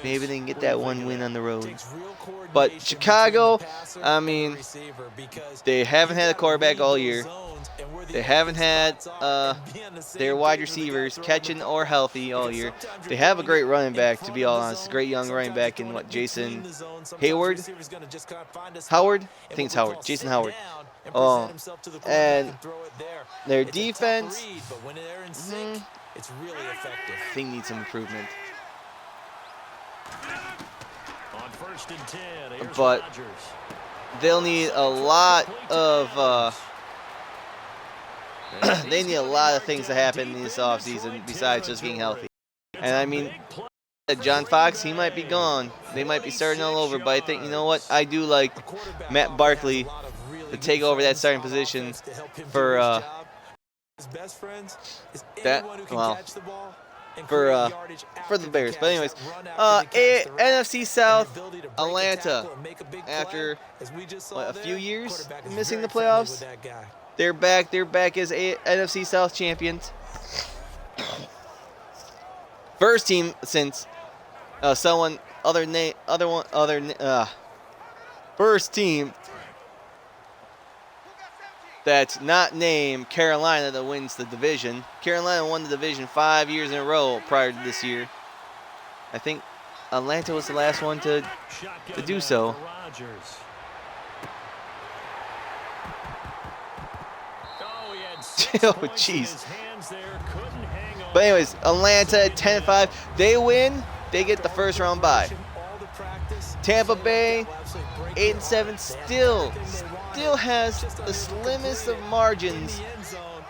Maybe they can get that one win on the road. But Chicago, I mean, they haven't had a quarterback all year. They haven't had their wide receivers catching or healthy all year. They have a great running back, to be all honest. Great young running back in Jason Hayward? Howard? I think it's Howard. Jason Howard. Oh, and their defense, I think needs some improvement. But they'll need a lot of they need a lot of things to happen in this offseason besides just getting healthy. And I mean, John Fox, he might be gone. They might be starting all over, but I think, you know what? I do like Matt Barkley to take over that starting position for for the Bears. But anyways, NFC South, Atlanta, after a few years missing the playoffs, they're back. They're back as NFC South champions. First team since first team that's not named Carolina that wins the division. Carolina won the division 5 years in a row prior to this year. I think Atlanta was the last one to do so. Oh, jeez. But anyways, Atlanta at 10-5. They win. They get the first round bye. Tampa Bay, 8-7, still has the slimmest of margins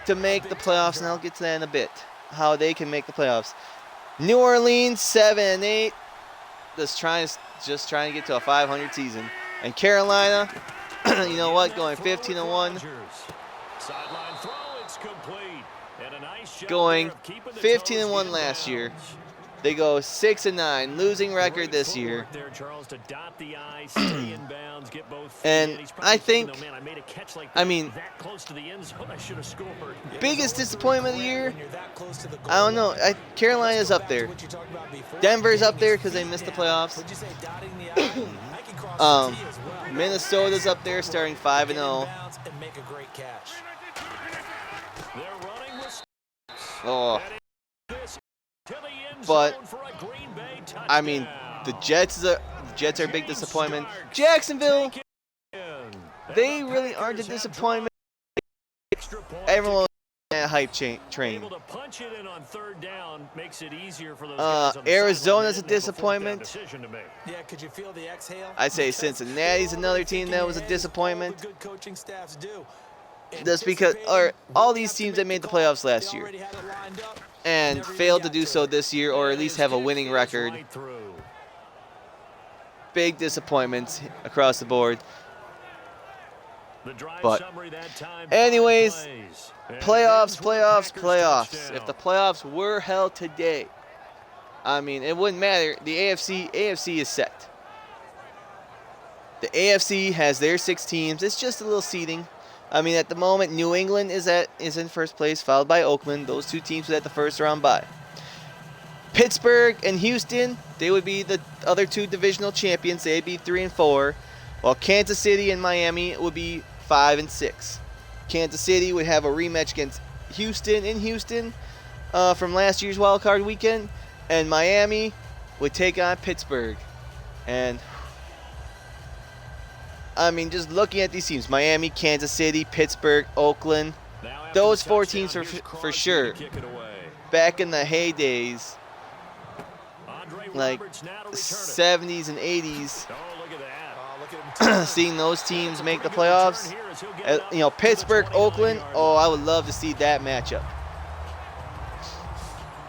to make the playoffs, and I'll get to that in a bit, how they can make the playoffs. New Orleans, 7-8, just trying to get to a 500 season. And Carolina, you know what, going 15-1. Going 15-1 last year. They go 6-9, losing record this year. And I think, biggest disappointment of the year, I don't know. Carolina's up there. Denver's up there because they missed the playoffs. Minnesota's up there, starting 5-0. Oh. But I mean, the Jets are a big disappointment. Jacksonville, they really aren't a disappointment. Everyone was on that hype train. Arizona's a disappointment. I say Cincinnati's another team that was a disappointment. That's because all these teams that made the playoffs last year and failed to do so this year, or at least have a winning record. Big disappointments across the board. But anyways, playoffs. If the playoffs were held today, I mean, it wouldn't matter. The AFC is set. The AFC has their 6 teams. It's just a little seeding. I mean, at the moment, New England is in first place, followed by Oakland. Those 2 teams at the first round bye. Pittsburgh and Houston, they would be the other 2 divisional champions. They'd be 3-4, while Kansas City and Miami would be 5-6. Kansas City would have a rematch against Houston in Houston from last year's wild card weekend, and Miami would take on Pittsburgh. And I mean, just looking at these teams, Miami, Kansas City, Pittsburgh, Oakland, those 4 teams for sure back in the heydays, Andre like Roberts now to return it. 70s and 80s, Oh, look at that. Look at him. seeing those teams make the playoffs. You know, Pittsburgh, Oakland. Oh, I would love to see that matchup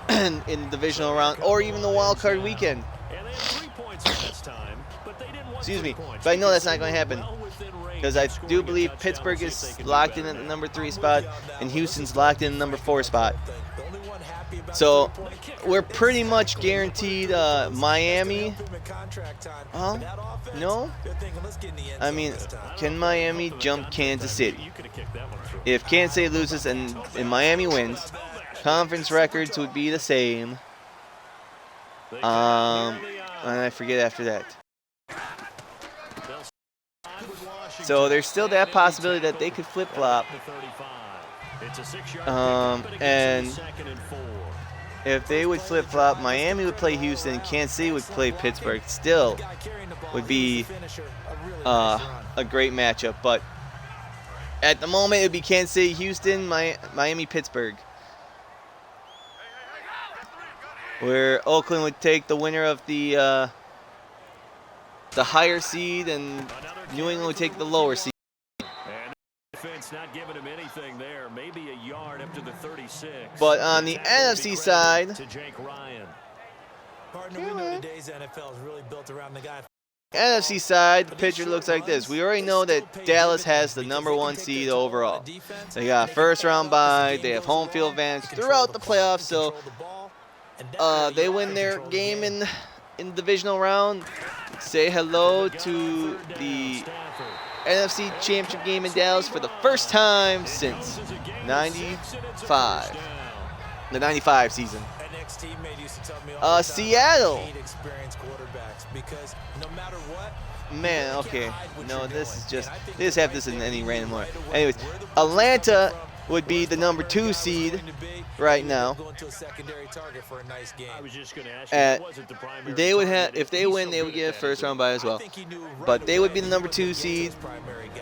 in the divisional round, or even the wild card weekend. And they had 3 points last time, but they didn't want Excuse 3 me, points but I know because that's not they going to were happen, well within range because I of scoring do a believe touchdown. Pittsburgh We'll see if they is can do locked better in at the than number that. 3 spot, and Houston's locked in the number 4 spot. So we're pretty much guaranteed Miami. Huh? No? I mean, can Miami jump Kansas City? You could have kicked that one through. If Kansas City loses and Miami wins, conference records would be the same. They come out And near the eye. I forget after that. They'll side with Washington. So there's still that possibility that they could flip-flop. The 35. It's a 6-yard Um, pickup, but it and gets a 2nd and 4. If they would flip-flop, Miami would play Houston, Kansas City would play Pittsburgh. Still would be a great matchup. But at the moment, it would be Kansas City, Houston, Miami, Pittsburgh. Where Oakland would take the winner of the higher seed, and New England would take the lower seed. And defense not giving him anything there. Maybe a yard up to the 36. But on the That would be NFC credited side, to Jake Ryan. Partner, we know today's NFL is really built around the guy. NFC side, the picture looks like this. We already know that Dallas has the number 1 seed overall. They got a first-round bye. They have home field advantage throughout the playoffs. So they win their game in the divisional round. Say hello to the NFC Championship game in Dallas for the first time since 95, the 95 season. Seattle. Because no matter what, Man, okay. No, this is just, they just have this in any random order. Anyways, Atlanta would be the number 2 seed right now. I was just going to ask you, who was it the primary They would have, target? if they He's win, so they would good get a at that. first round bye as well. But they would be the number 2 seed,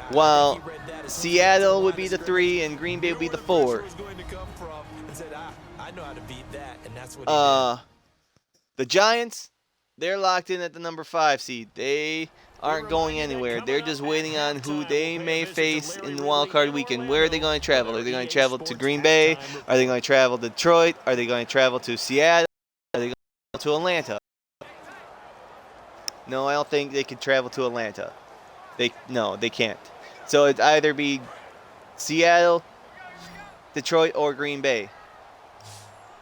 while Seattle would be the 3 and Green Bay would be the 4. The Giants, they're locked in at the number 5 seed. They aren't going anywhere. They're just waiting on who they may face in the wild card weekend. Where are they going to travel? Are they going to travel to Green Bay? Are they going to travel to Detroit? Are they going to travel to Seattle? Are they going to travel to Atlanta? No, I don't think they can travel to Atlanta. No, they can't. So it'd either be Seattle, Detroit, or Green Bay.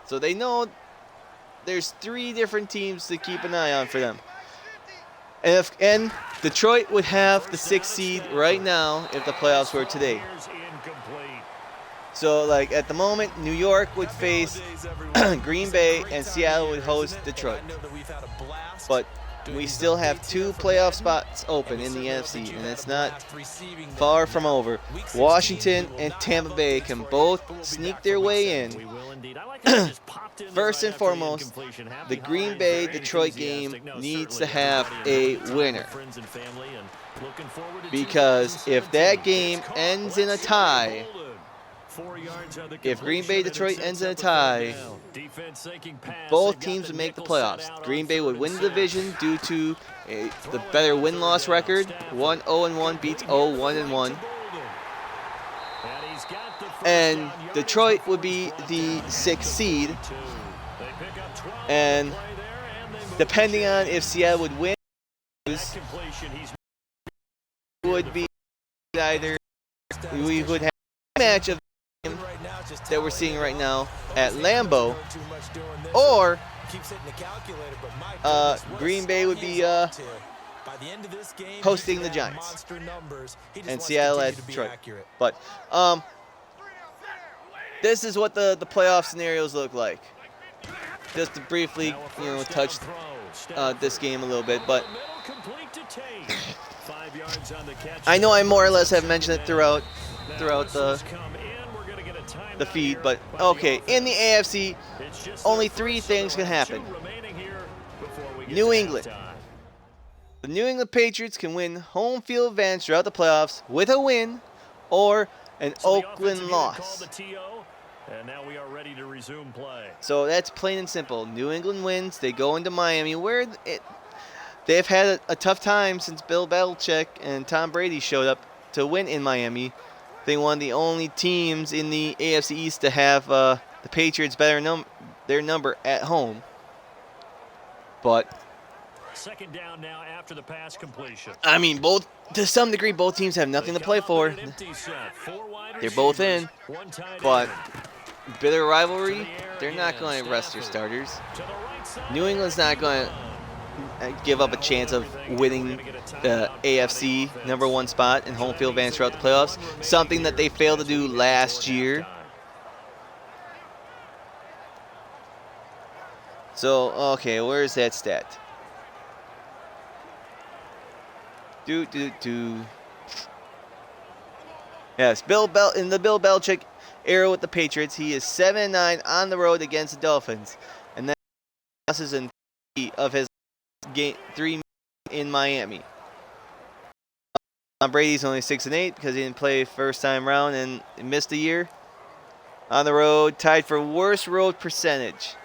So they know there's 3 different teams to keep an eye on for them. And Detroit would have the 6th seed right now if the playoffs were today. So, like, at the moment, New York would face Green Bay and Seattle would host Detroit. But we still have 2 playoff spots open in the NFC, and it's not far from over. Washington and Tampa Bay can both sneak their way in. First and foremost, the Green Bay-Detroit game needs to have a winner. Because if that game ends in a tie, if Green Bay-Detroit ends in a tie, both teams would make the playoffs. Green Bay would win the division due to the better win-loss record. 1-0-1 beats 0-1-1. And Detroit would be the 6th seed. And depending on if Seattle would win, would be either we would have a match of that we're seeing right now at Lambeau, or Green Bay would be hosting the Giants, and Seattle at Detroit. But this is what the playoff scenarios look like. Just to briefly, touch this game a little bit, but I know I more or less have mentioned it throughout the feed, but okay, in the AFC, only 3 things can happen. New England. The New England Patriots can win home field advantage throughout the playoffs with a win or an Oakland loss. And now we are ready to resume play. So that's plain and simple. New England wins. They go into Miami, where they've had a tough time since Bill Belichick and Tom Brady showed up to win in Miami. They one of the only teams in the AFC East to have the Patriots their number at home. But second down now after the pass completion. I mean, to some degree, both teams have nothing to play for. They're both in, but bitter rivalry. They're not going to rest their starters. New England's not going to give up a chance of winning the AFC #1 spot and home field advantage throughout the playoffs, something that they failed to do last year. So, okay, where's that stat? Yes, in the Bill Belichick era with the Patriots, he is 7-9 on the road against the Dolphins, and then losses in 3 of his three in Miami. Brady's only 6-8 because he didn't play first time round and missed a year. On the road, tied for worst road percentage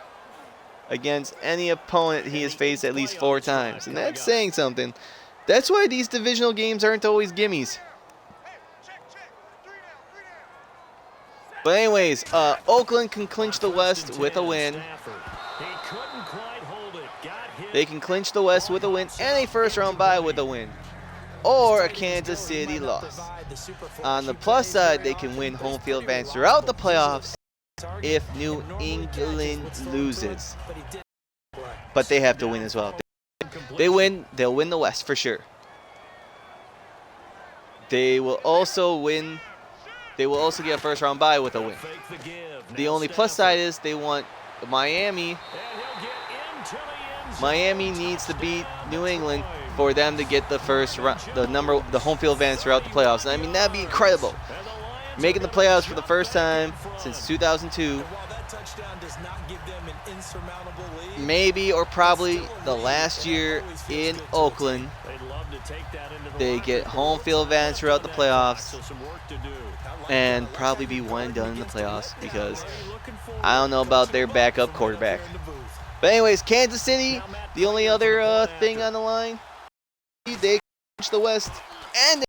against any opponent he has faced at least 4 times, and that's saying something. That's why these divisional games aren't always gimmies. But anyways, Oakland can clinch the West with a win. They can clinch the West with a win and a first-round bye with a win. Or a Kansas City loss. On the plus side, they can win home field advantage throughout the playoffs if New England loses. But they have to win as well. They win, they'll win the West for sure. They will also win. They will also get a first-round bye with a win. The only plus side is they want Miami. Miami needs to beat New England for them to get the first round, the home field advantage throughout the playoffs. And I mean, that'd be incredible. Making the playoffs for the first time since 2002. Maybe or probably the last year in Oakland. They get home field advantage throughout the playoffs and probably be one and done in the playoffs because I don't know about their backup quarterback. But anyways, Kansas City, the only other thing on the line, they clinch the West and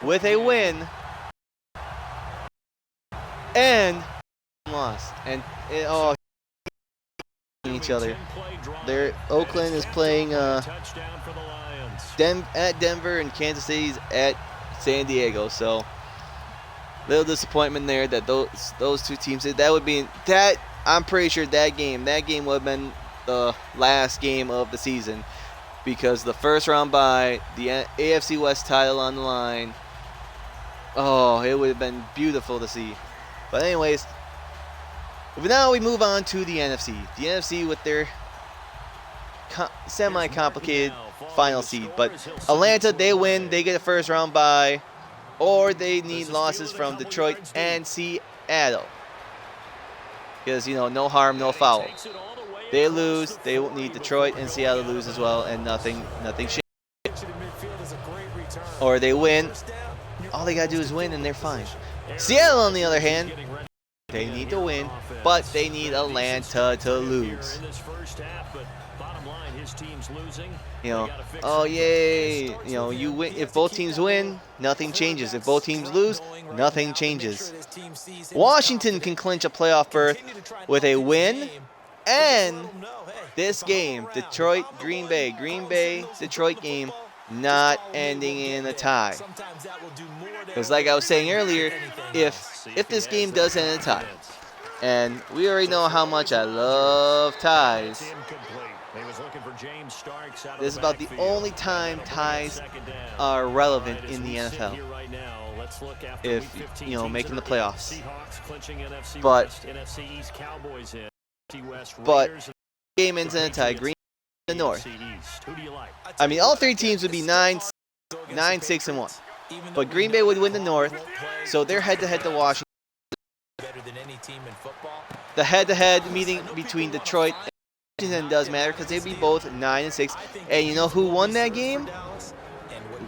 with a win and lost and each other. Oakland is playing at Denver and Kansas City's at San Diego. So little disappointment there that those two teams. That would be that. I'm pretty sure that game would have been the last game of the season because the first round bye, the AFC West title on the line. Oh, it would have been beautiful to see. But anyways, now we move on to the NFC. The NFC with their semi-complicated final seed. But Atlanta, they win, they get a first round bye, or they need losses from Detroit and Seattle. Because, no harm, no foul. They lose, they will need Detroit and Seattle to lose as well, and nothing changes. Or they win, all they got to do is win, and they're fine. Seattle, on the other hand, they need to win, but they need Atlanta to lose. Oh yay! You win. If both teams win, nothing changes. If both teams lose, nothing changes. Washington can clinch a playoff berth with a win, and this game, Detroit-Green Bay, Detroit game, not ending in a tie. Because like I was saying earlier, if this game does end in a tie, and we already know how much I love ties, this is about the only time ties are relevant in the NFL. If, making the playoffs. But game ends in a tie. Green Bay in the North. I mean, all 3 teams would be 9-6-1. But Green Bay would win the North, so they're head-to-head to Washington. The head-to-head meeting between Detroit and Washington does matter because they'd be both 9-6. And you know who won that game?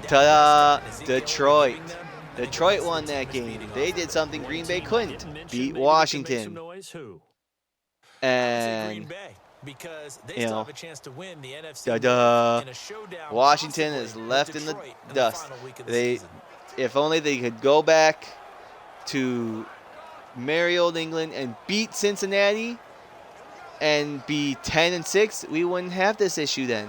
Ta-da! Detroit. Detroit won that game. They did something Green Bay couldn't. Beat Washington. And because they you still know, have a chance to win the NFC in a showdown. Washington is left in the dust. If only they could go back to merry old England and beat Cincinnati and be 10-6, we wouldn't have this issue then.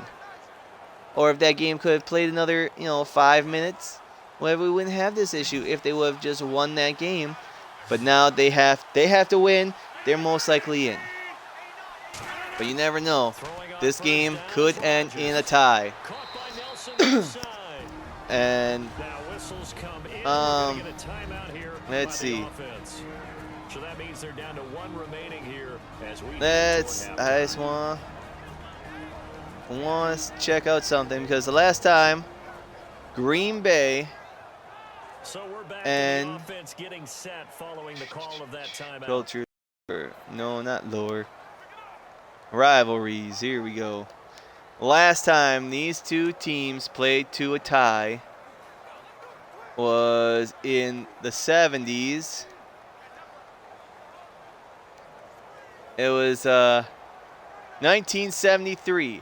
Or if that game could have played another, 5 minutes, whatever, we wouldn't have this issue if they would have just won that game. But now they have to win. They're most likely in. But you never know. This game could end in a tie. And let's see. So that means they're down to 1 remaining here as we I just want to check out something, because the last time Green Bay and offense getting set following the call of that timeout. culture, no, not lower, rivalries, here we go. Last time these two teams played to a tie was in the 70s. It was 1973.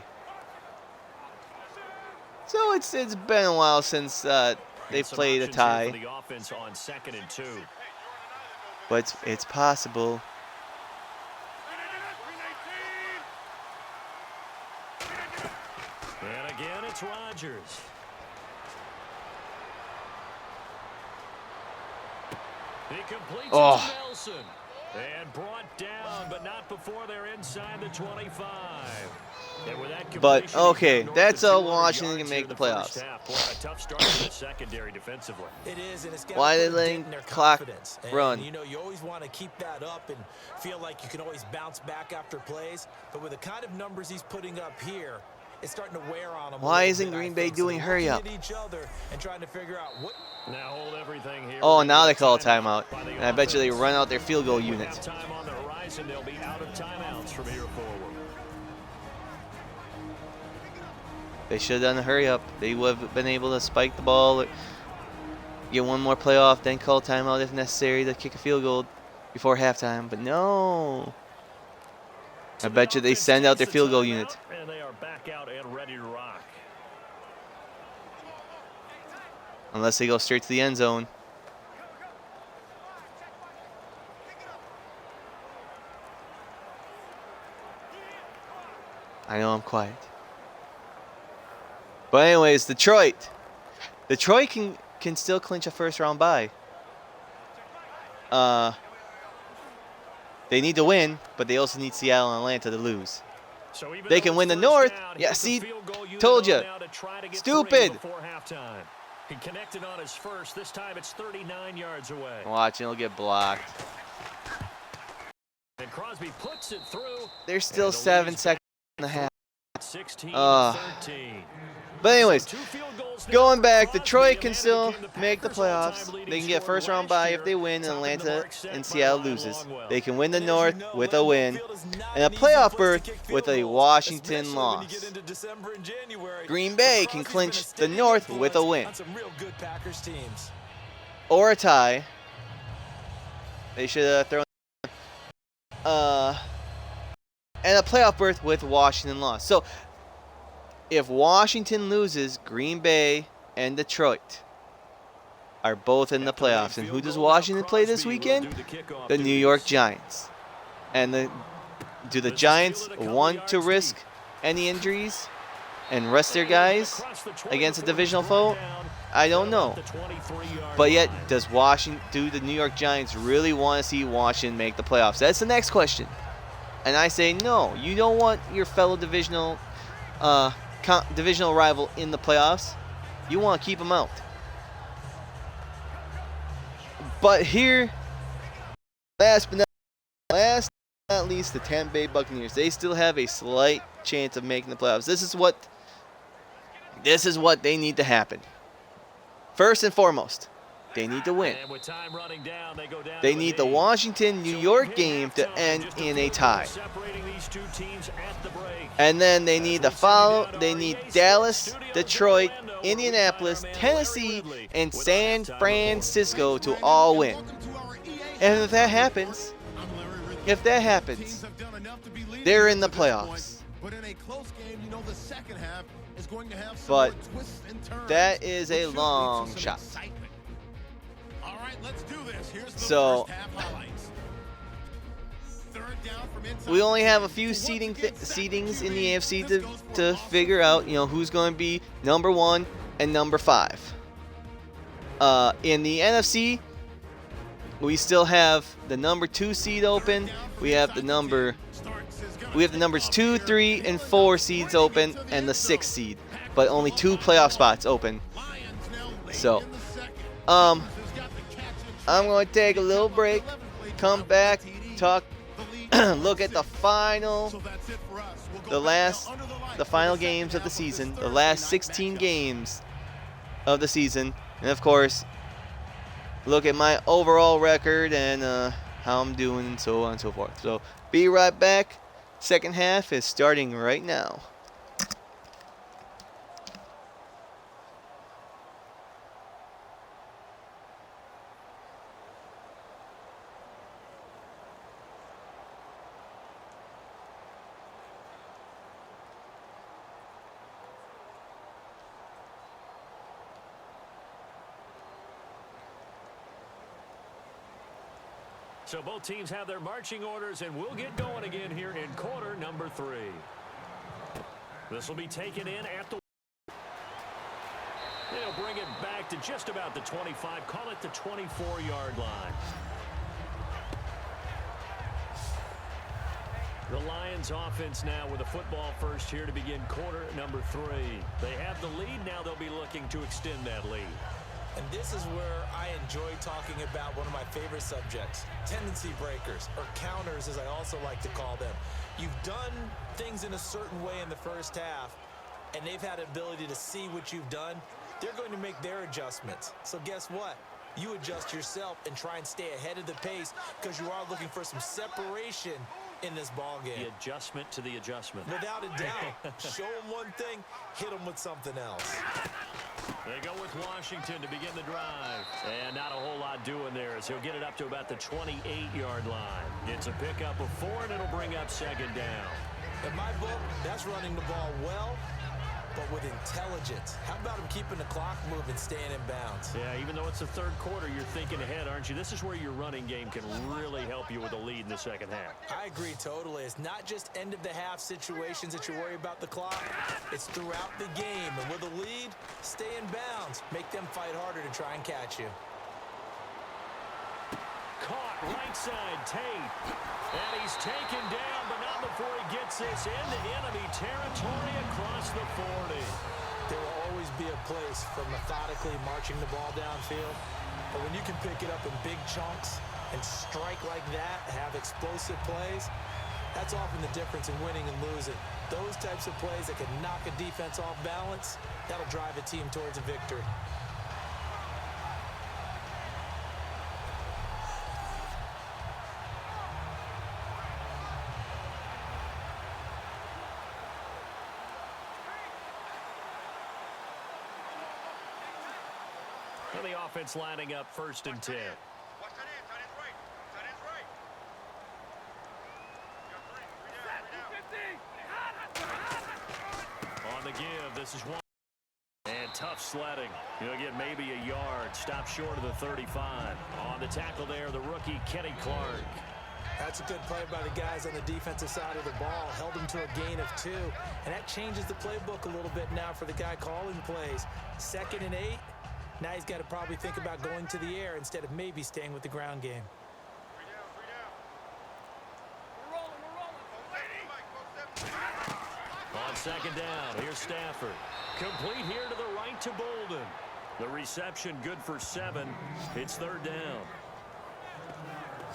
So it's been a while since they played a tie. For the offense on 2nd and 2. But it's possible. And again, it's Rodgers. He completes it to Nelson. And brought down, but not before they're inside the 25. And with that but okay, that's all Washington can make the playoffs. A tough start for the secondary defensively. It is, and it's why are they letting clock run? You always want to keep that up and feel like you can always bounce back after plays. But with the kind of numbers he's putting up here, it's starting to wear on him. Why isn't Green Bay doing hurry up? And trying to figure out what. Now hold everything here. Oh, now they call a timeout. And I bet you they run out their field goal unit. Time on the horizon, they'll be out of timeouts from here forward. They should have done a hurry up. They would have been able to spike the ball, or get one more play off, then call timeout if necessary to kick a field goal before halftime. But no. I bet you they send out their field goal unit. And they are back out and ready to rock. Unless they go straight to the end zone. I know I'm quiet. But anyways, Detroit. Detroit can still clinch a first round bye. They need to win, but they also need Seattle and Atlanta to lose. So they can win the North. Yeah, see, told you. Stupid. He connected on his first. This time it's 39 yards away. Watch, it'll get blocked. And Crosby puts it through. There's still 7 seconds and a half. 16-13. But anyways, going back, Detroit can still make the playoffs. They can get first round bye if they win, and Atlanta and Seattle loses. They can win the North with a win, and a playoff berth with a Washington loss. Green Bay can clinch the North with a win. Or a tie. They should have thrown and a playoff berth with Washington loss. So if Washington loses, Green Bay and Detroit are both in the playoffs. And who does Washington play this weekend? The New York Giants. And do the Giants want to risk any injuries and rest their guys against a divisional foe? I don't know. But yet, do the New York Giants really want to see Washington make the playoffs? That's the next question. And I say no. You don't want your fellow divisional rival in the playoffs. You want to keep them out. But here, last but not least, the Tampa Bay Buccaneers. They still have a slight chance of making the playoffs. This is what they need to happen. First and foremost, They need to win. And with time running down, they go down They to need an the 8. Washington-New So York we've hit game to halftime, end just a in field a goal tie. separating these two teams at the break. And then they need the follow. They need Dallas, Detroit, Orlando, where we Indianapolis, find our man Larry Tennessee, Ridley and with our San halftime Francisco to all win. And if that happens, they're in the playoffs. But that is a long shot. So we only have a few seedings in the AFC to figure out, who's going to be number 1 and number 5. In the NFC, we still have the number 2 seed open. We have the numbers 2, 3, and 4 seeds open, and the 6th seed, but only 2 playoff spots open. So, I'm going to take a little break, come back, talk, look at the final games of the season, the last 16 games of the season, and of course, look at my overall record and how I'm doing and so on and so forth. So, be right back. Second half is starting right now. So both teams have their marching orders, and we'll get going again here in quarter number 3. This will be taken in at the... They'll bring it back to just about the 25, call it the 24-yard line. The Lions offense now with the football first here to begin quarter number 3. They have the lead. Now they'll be looking to extend that lead. And this is where I enjoy talking about one of my favorite subjects, tendency breakers, or counters as I also like to call them. You've done things in a certain way in the first half, and they've had the ability to see what you've done. They're going to make their adjustments. So guess what? You adjust yourself and try and stay ahead of the pace because you are looking for some separation in this ball game. The adjustment to the adjustment. Without a doubt. Show them one thing, hit them with something else. They go with Washington to begin the drive. And not a whole lot doing there as he'll get it up to about the 28-yard line. It's a pickup of 4, and it'll bring up second down. In my book, that's running the ball well, but with intelligence. How about him keeping the clock moving, staying in bounds? Yeah, even though it's the third quarter, you're thinking ahead, aren't you? This is where your running game can really help you with a lead in the second half. I agree totally. It's not just end-of-the-half situations that you worry about the clock. It's throughout the game. And with a lead, stay in bounds. Make them fight harder to try and catch you. Caught right side, Tate. And he's taken down, but not before he gets this into enemy territory across the 40. There will always be a place for methodically marching the ball downfield. But when you can pick it up in big chunks and strike like that, have explosive plays, that's often the difference in winning and losing. Those types of plays that can knock a defense off balance, that'll drive a team towards a victory. And the offense lining up 1st and 10. On the give, this is one. And tough sledding. He'll get maybe a yard. Stop short of the 35. On the tackle there, the rookie Kenny Clark. That's a good play by the guys on the defensive side of the ball. Held him to a gain of 2. And that changes the playbook a little bit now for the guy calling plays. 2nd and 8. Now he's got to probably think about going to the air instead of maybe staying with the ground game. On 2nd down, here's Stafford. Complete here to the right to Bolden. The reception good for 7. It's 3rd down.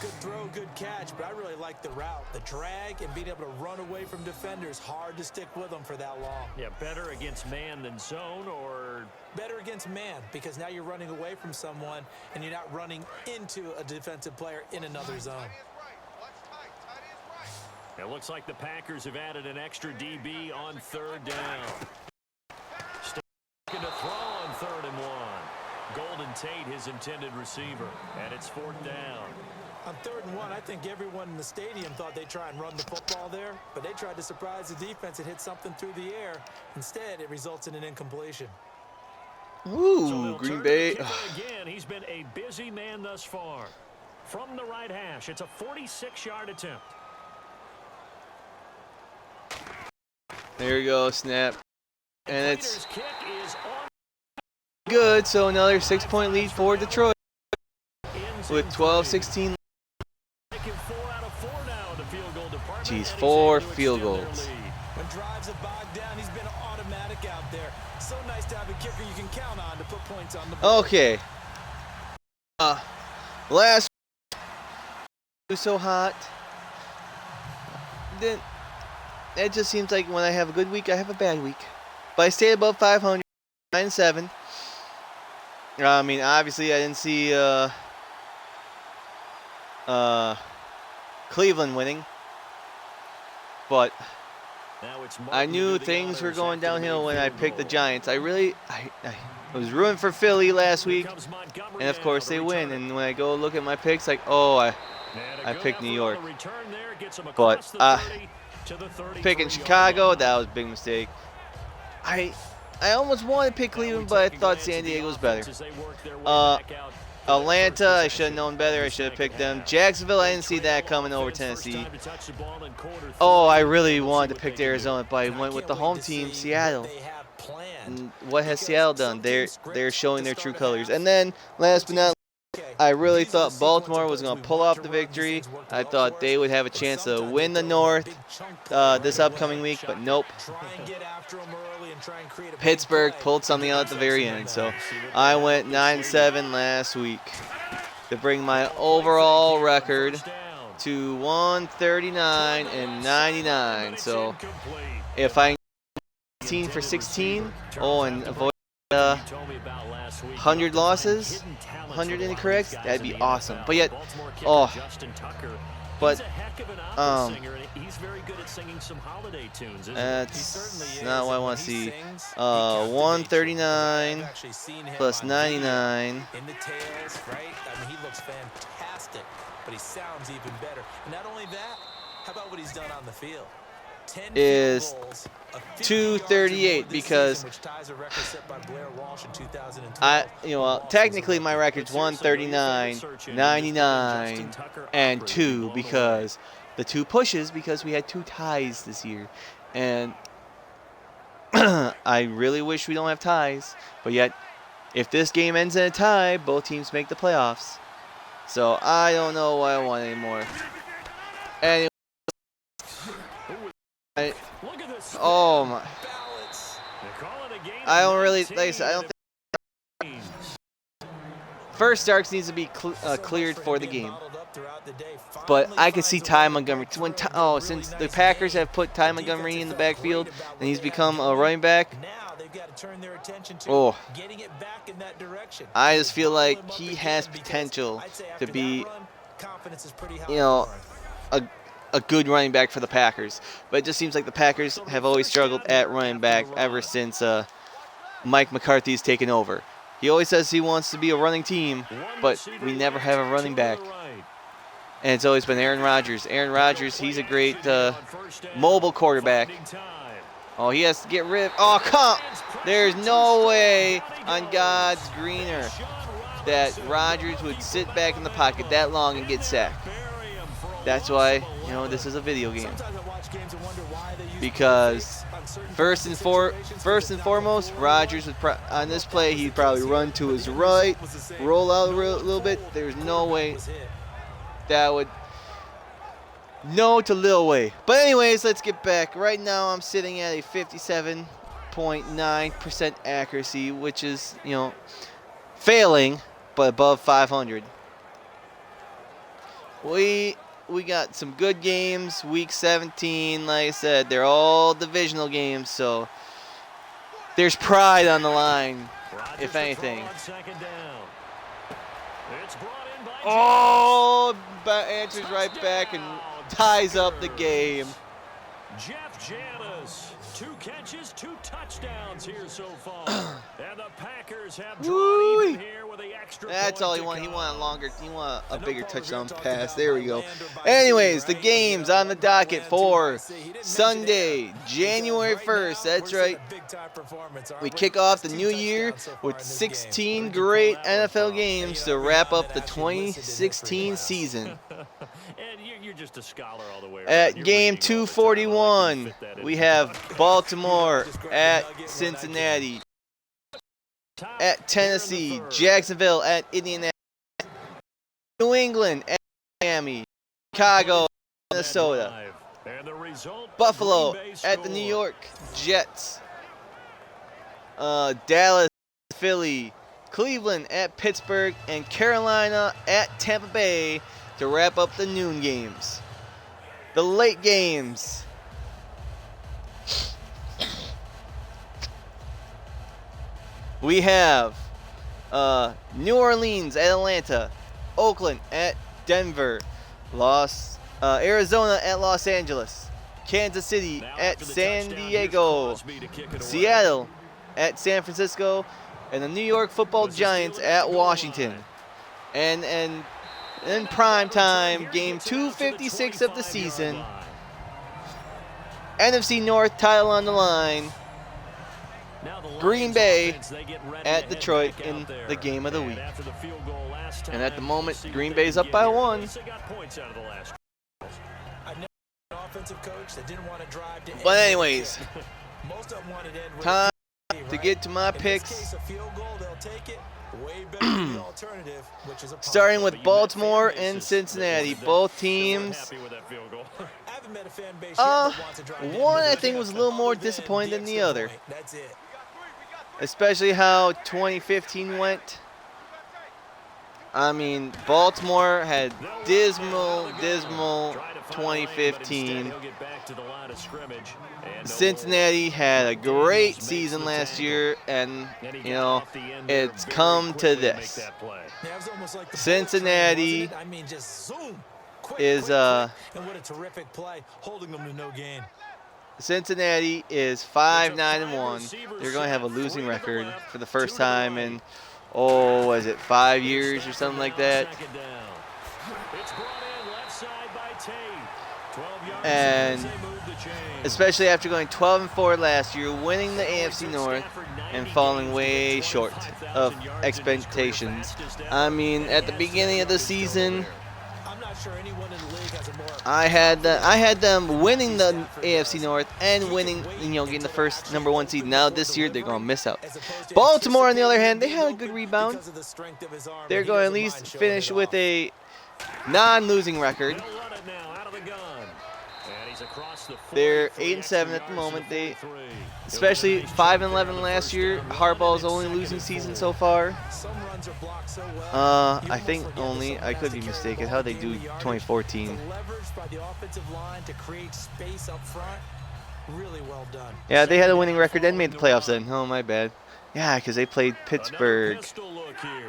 Good throw, good catch, but I really like the route. The drag and being able to run away from defenders. Hard to stick with them for that long. Yeah, better against man than zone, or better against man, because now you're running away from someone and you're not running into a defensive player in another zone. it looks like the Packers have added an extra DB on 3rd down. Looking to throw on 3rd and 1. Golden Tate, his intended receiver, and it's 4th down. On 3rd and 1, I think everyone in the stadium thought they'd try and run the football there, but they tried to surprise the defense and hit something through the air. Instead, it results in an incompletion. Ooh, So Green Bay. Again, he's been a busy man thus far. From the right hash, it's a 46-yard attempt. There you go, snap. And it's Raiders' kick is on good, so another 6-point lead for Detroit with 12-16. making 4 out of 4 now in the field goal department. Jeez, and he's 4 able to field extend their goals. lead. When drives have bogged down, he's been automatic out there. So nice to have a kicker you can count on to put points on the board. Okay. Last week, it was so hot. Then it just seems like when I have a good week, I have a bad week. But I stayed above 500, 9-7. I mean, obviously, I didn't see Cleveland winning, but Now it's I Martin knew to do the things were honors going after the downhill when I field picked the goal. Giants. I was rooting for Philly last Here week, comes Montgomery and of now course to they win. return. And when I go look at my picks, like, oh, And a I good picked New effort York. on the return there, gets him But, across the 30 to the 33-yard picking Chicago, line. that was a big mistake. I almost wanted to pick Cleveland, but I thought San Diego was better. Atlanta, I should have known better. I should have picked them. Jacksonville, I didn't see that coming over Tennessee. Oh, I really wanted to pick Arizona, but I went with the home team, Seattle. And what has Seattle done? They're showing their true colors. And then, last but not least, I really thought Baltimore was going to pull off the victory. I thought they would have a chance to win the North this upcoming week, but nope. Pittsburgh pulled something out at the very end. So I went 9-7 last week to bring my overall record to 139-99. So if I 16 for 16, and avoid 100 losses, 100 incorrects, that'd be awesome. But yet, but he's very good at singing some holiday tunes. that's not what I want to see. 139 plus 99. In the tails, right? I mean, he looks fantastic, but he sounds even better. And not only that, how about what he's done on the field? 10 Is field goals, a 50 238 yards or more this because season, which ties a record set by Blair Walsh in 2012. Technically my record's 139, 99, and 2 because the 2 pushes because we had 2 ties this year. And I really wish we don't have ties, but yet if this game ends in a tie, both teams make the playoffs. So I don't know what I want anymore. Anyway, oh my. I don't really, like I said, I don't think. First, Starks needs to be cleared for the game. But I could see Ty Montgomery. Since the Packers have put Ty Montgomery in the backfield and he's become a running back, I just feel like he has potential to be, a good running back for the Packers. But it just seems like the Packers have always struggled at running back ever since Mike McCarthy's taken over. He always says he wants to be a running team, but we never have a running back. And it's always been Aaron Rodgers. Aaron Rodgers, he's a great mobile quarterback. Oh, he has to get rid of. Oh, come! There's no way on God's green earth that Rodgers would sit back in the pocket that long and get sacked. That's why, this is a video game. Because first and foremost, Rodgers would on this play he'd probably run to his right, roll out a little bit. There's no way that would. No to Lil Way. But anyways, let's get back. Right now I'm sitting at a 57.9% accuracy, which is, failing, but above 500. we got some good games. Week 17, like I said, they're all divisional games, so there's pride on the line, if anything. Oh, answers right back and ties up the game. Jeff Janis, 2 catches, 2 touchdowns here so far. And the Packers have drawn even here with the extra point. That's all he wanted. He wanted longer. He wanted a bigger touchdown pass. There we go. Anyways, the games on the docket for Sunday, January 1st. That's right. We kick off the new year with 16 great NFL games to wrap up the 2016 season. And you're just a scholar all the way around. At game 241, we have Baltimore at Cincinnati. At Tennessee, Jacksonville at Indianapolis, New England at Miami, Chicago, Minnesota, Buffalo at the New York Jets, Dallas, Philly, Cleveland at Pittsburgh, and Carolina at Tampa Bay to wrap up the noon games. The late games. We have New Orleans at Atlanta, Oakland at Denver, Arizona at Los Angeles, Kansas City at San Diego, Seattle at San Francisco, and the New York Football Giants at Washington. And in prime time, game 256 of the season, NFC North title on the line. Green Bay at Detroit in the game of the week. And at the moment, Green Bay's up by 1. But anyways, time to get to my picks. Starting with Baltimore and Cincinnati, both teams. One I think was a little more disappointed than the other. Especially how 2015 went. I mean, Baltimore had dismal 2015. Cincinnati had a great season last year, and, you know, it's come to this. Cincinnati is Cincinnati is 5-9-1. They're going to have a losing record for the first time in, was it 5 years or something like that? And especially after going 12-4 last year, winning the AFC North and falling way short of expectations. I mean, at the beginning of the season, I had them winning the AFC North and winning, getting the first #1 seed. Now this year they're going to miss out. Baltimore, on the other hand, they had a good rebound. They're going to at least finish with a non-losing record. They're 8-7 at the moment. They, especially 5-11 last year. Harbaugh's only losing season so far. I think only. I could be mistaken. How they do 2014? Yeah, they had a winning record and made the playoffs then. Oh, my bad. Yeah, because they played Pittsburgh.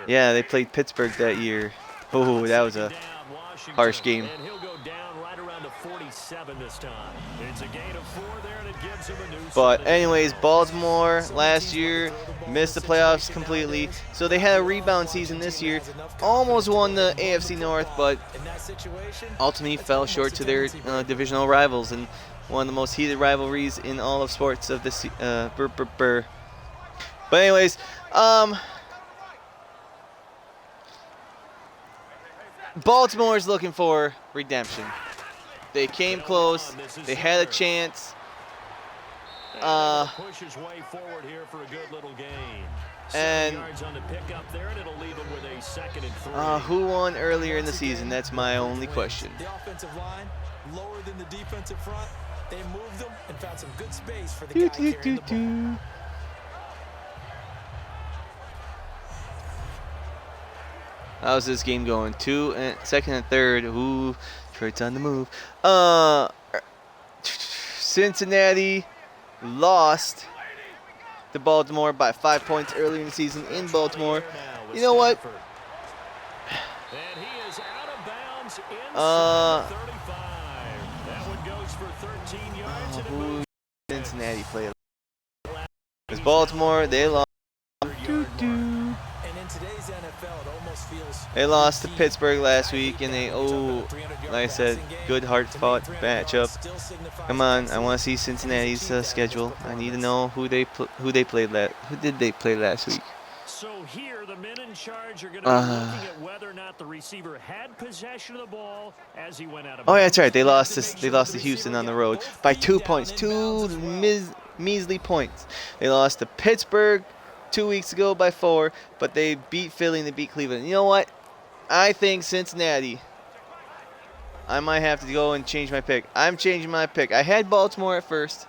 Yeah, they played Pittsburgh that year. Oh, that was a harsh game. But anyways, Baltimore last year missed the playoffs completely. So they had a rebound season this year. Almost won the AFC North, but ultimately fell short to their divisional rivals and one of the most heated rivalries in all of sports of this. But anyways, Baltimore's looking for redemption. They came close. They had a chance. And who won earlier in the season? That's my only question. The offensive line lower than the defensive front. They moved them and found some good space for the guy carrying the ball. How's this game going? Second and third. Ooh, Detroit's on the move. Cincinnati lost to Baltimore by 5 points earlier in the season in Baltimore. You know what? And he is out of bounds inside 35. That one goes for 13 yards. Who Cincinnati played? Because Baltimore, they lost. And in today's NFL, it almost feels They lost to Pittsburgh last week, and they, like I said, good hard-fought matchup. Come on, I want to see Cincinnati's schedule. I need to know who did they play last week. So here, the men in charge are going to be looking at whether or not the receiver had possession of the ball as he went out of bounds. Oh, yeah, that's right. They lost to Houston on the road by 2 points, measly points. They lost to Pittsburgh 2 weeks ago by 4, but they beat Philly and they beat Cleveland. You know what? I think Cincinnati. I might have to go and change my pick. I'm changing my pick. I had Baltimore at first,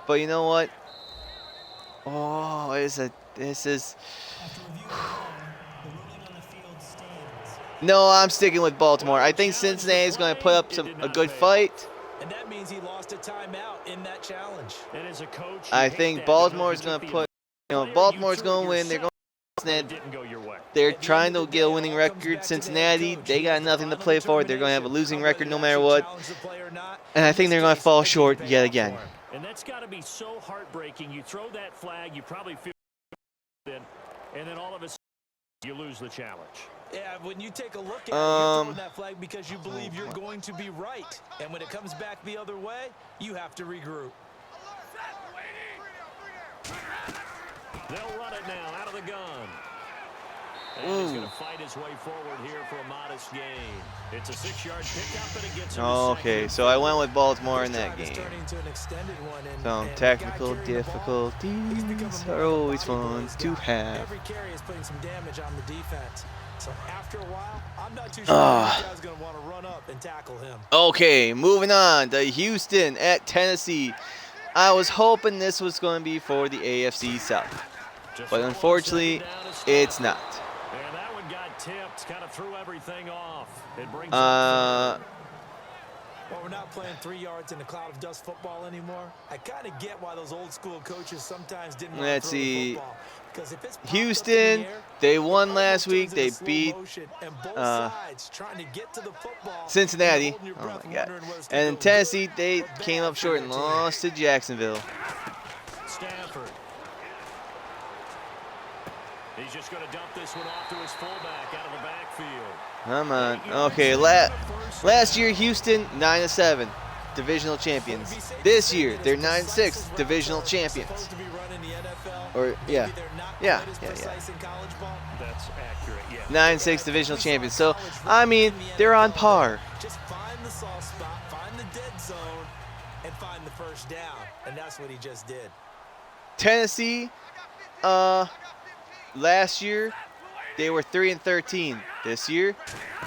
but you know what? Oh, this is. No, I'm sticking with Baltimore. I think Cincinnati is going to put up a good fight. And that means he lost a timeout in that challenge. And as a coach, I think Baltimore is going to put, Baltimore's going to win. They're going to They're trying to get a winning record. Cincinnati, they got nothing to play for. They're going to have a losing record no matter what. And I think they're going to fall short yet again. And that's got to be so heartbreaking. You throw that flag, you probably feel it, and then all of a sudden you lose the challenge. Yeah, when you take a look at it, you're throwing that flag because you believe you're going to be right. And when it comes back the other way, you have to regroup. They'll run it now out of the gun. And he's going to fight his way forward here for a modest gain. It's a 6-yard pickup, and it gets him Okay, so I went with Baltimore in that game. Some technical difficulties are always fun to have. Every carry is putting some damage on the defense. So after a while, I'm not too sure the guy's going to want to run up and tackle him. Okay, moving on to Houston at Tennessee. I was hoping this was going to be for the AFC South, but unfortunately, it's not. And that one got tipped, kind of threw everything off. It brings Well, we're not playing 3 yards in a cloud of dust football anymore. I kind of get why those old school coaches sometimes didn't want Let's to throw see. the football. Because if it's Houston, they won last week. They beat Cincinnati. Oh my God. And Tennessee, they came up short and lost to Jacksonville. Stafford. He's just going to dump this one off to his fullback out of the backfield. Come on. Okay, last year Houston 9-7, divisional champions. This year they're 9-6, divisional champions. Or yeah. That's accurate. Yeah. 9-6 divisional champions. So I mean they're on par. Just find the soft spot, find the dead zone, and find the first down. And that's what he just did. Tennessee, last year they were 3-13. This year,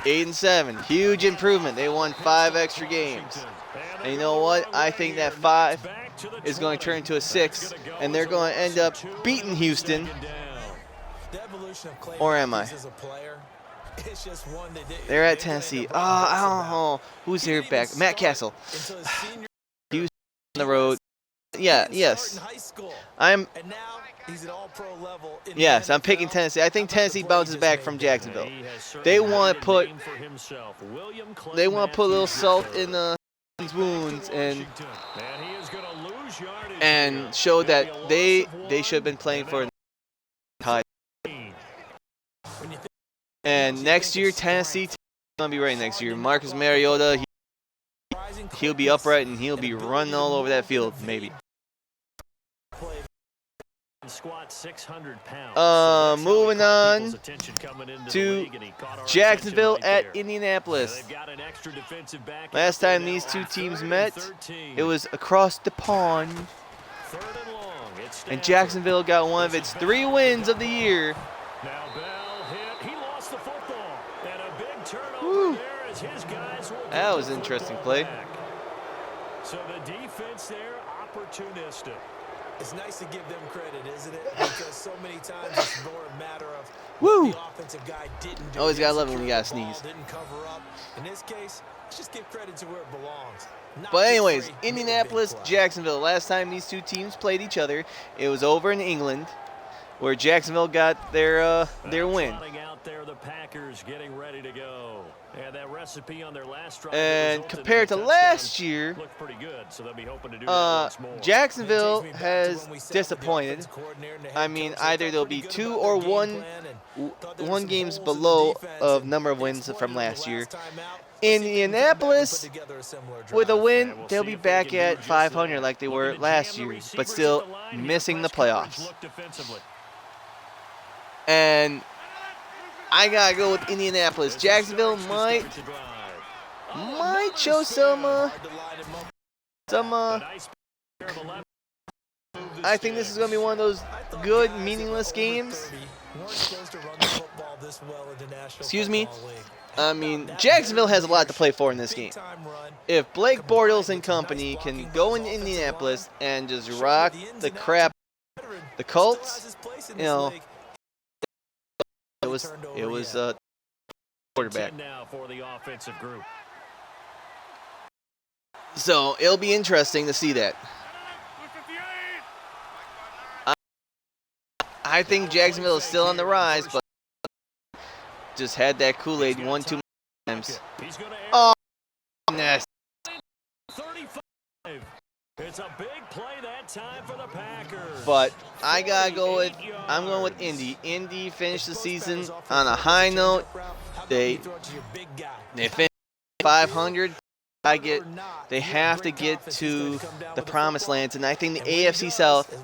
8-7. Huge improvement. They won 5 extra games. And you know what? I think that 5 is going to turn into a 6, and they're going to end up beating Houston. Or am I? They're at Tennessee. I don't know. Who's their back? Matt Castle. Houston on the road. Yeah, yes. Yes, I'm picking Tennessee. I think Tennessee bounces back from Jacksonville. They want to put a little salt in the wounds and show that they should have been playing for a high. And next year, Tennessee is going to be right next year. Marcus Mariota, he'll be upright and he'll be running all over that field, maybe. Moving on to Jacksonville at Indianapolis. Last time these two teams met, it was across the pond. And Jacksonville got one of its 3 wins of the year. Now Bell hit. He lost the football. And a big turnover there as his guys will that was an interesting play. So the defense there, opportunistic. It's nice to give them credit, isn't it? Because so many times it's more a matter of Woo! the offensive guy didn't do. Always gotta love it when didn't you gotta secure the sneeze. ball, didn't cover up. In this case, let's just give credit to where it belongs. Not But just anyways, for a big Indianapolis, play. Jacksonville. Last time these two teams played each other, it was over in England, where Jacksonville got their win. Trotting out there, the Packers getting ready to go. And that recipe on their last drive And resulted in compared a to touchdown. last year, Looked pretty good, so they'll be hoping to do that once more. Jacksonville It takes me back to has when we sat with the disappointed. offensive coordinator and the head I mean, coach. They either felt they'll pretty be good 2 about or their game 1 plan and thought there were one some games holes in the below defense, of and number of they wins exploited from them last the year. last time out. Let's see if they can come back and Indianapolis, put together a similar with a drive. win, And we'll they'll see be if they back can do at just 500 that. like they Looking were to last jam the year, receivers but at still the line. Here's missing the press coverage playoffs. look defensively. And I gotta go with Indianapolis. This is Jacksonville Starks to might start the drive. might Another show spin. Hard to line him up. A nice pair of 11. Move the I think this is gonna be one of those I thought good, guys that meaningless were over games. 30 weren't supposed to run the football this well in the National Excuse me? Football League. I mean, Jacksonville has a lot to play for in this game. Big time run. If Blake Bortles and company can go into Indianapolis and just rock the crap, the Colts, you know, it was quarterback. 10 now for the offensive group. So it'll be interesting to see that. I think Jacksonville is still on the rise, but just had that Kool-Aid one too many times. He's going to Oh, nasty. 35. It's a big play that time for the Packers. But I gotta go with, I'm going with Indy. Indy finished the season on a high note. They finished 500. They have to get to the promised lands, and I think the AFC South.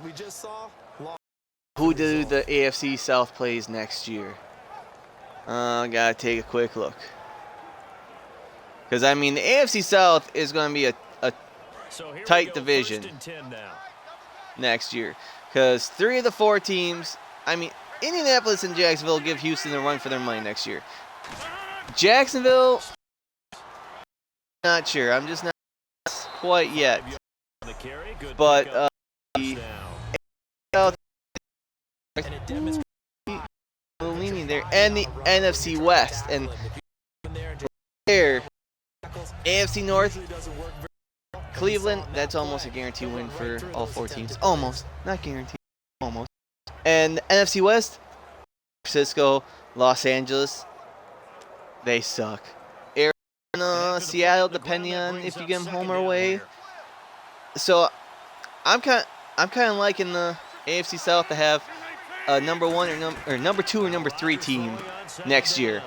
Who do the AFC South plays next year? Gotta take a quick look. Because I mean, the AFC South is going to be a So here we tight go, division. 1st and 10 now. next year. Because 3 of the 4 teams, I mean, Indianapolis and Jacksonville give Houston a run for their money next year. Jacksonville, not sure. I'm just not quite yet. On the carry, good But pickup, the touchdown. South, a little lenient there, and the NFC West, and there, AFC North, Cleveland, that's almost a guaranteed win for all 4 teams. Almost, not guaranteed, almost. And the NFC West, San Francisco, Los Angeles, they suck. Arizona, Seattle, depending on if you get them home or away. So I'm kind of liking the AFC South to have a number 1 or number 2 or number 3 team next year.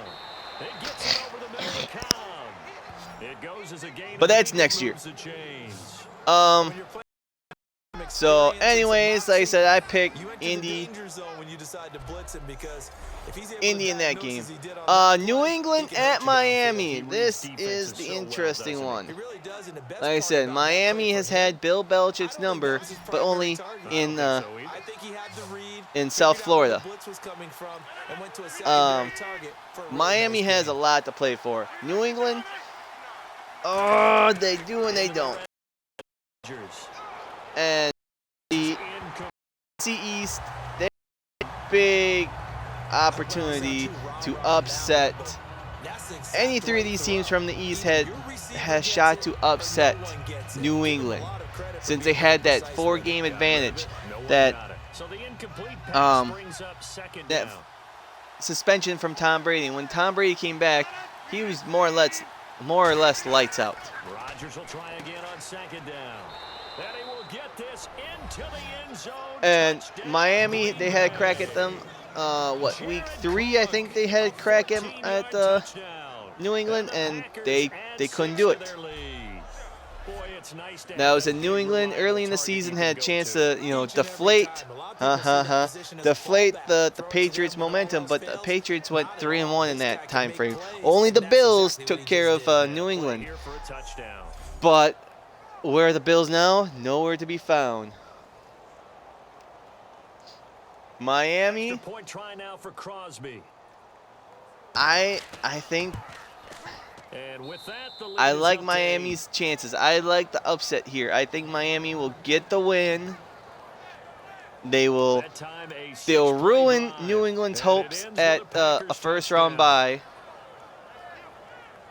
But that's next year. So anyways, like I said, I picked Indy in that game. New England at Miami. This is the interesting one. Like I said, Miami has had Bill Belichick's number, but only in South Florida. Miami has a lot to play for. New England, oh, they do and they don't. And the NFC East, they have a big opportunity to upset. Any 3 of these teams from the East has shot to upset New England, since they had that 4-game advantage. That suspension from Tom Brady. When Tom Brady came back, he was more or less lights out. Rodgers will try again on 2nd down. And he will get this into the end zone. And Touchdown. Miami, they had a crack at them. Week 3, I think they had a crack at New England, and they couldn't do it. That was in New England early in the season, had a chance to deflate the Patriots' momentum, but the Patriots went 3-1 in that time frame. Only the Bills took care of New England. But where are the Bills now? Nowhere to be found. Miami, Point try now for Crosby. I think And with that, the lead I is like up to Miami's chances. I like the upset here. I think Miami will get the win. they'll ruin New England's hopes at a first-round bye.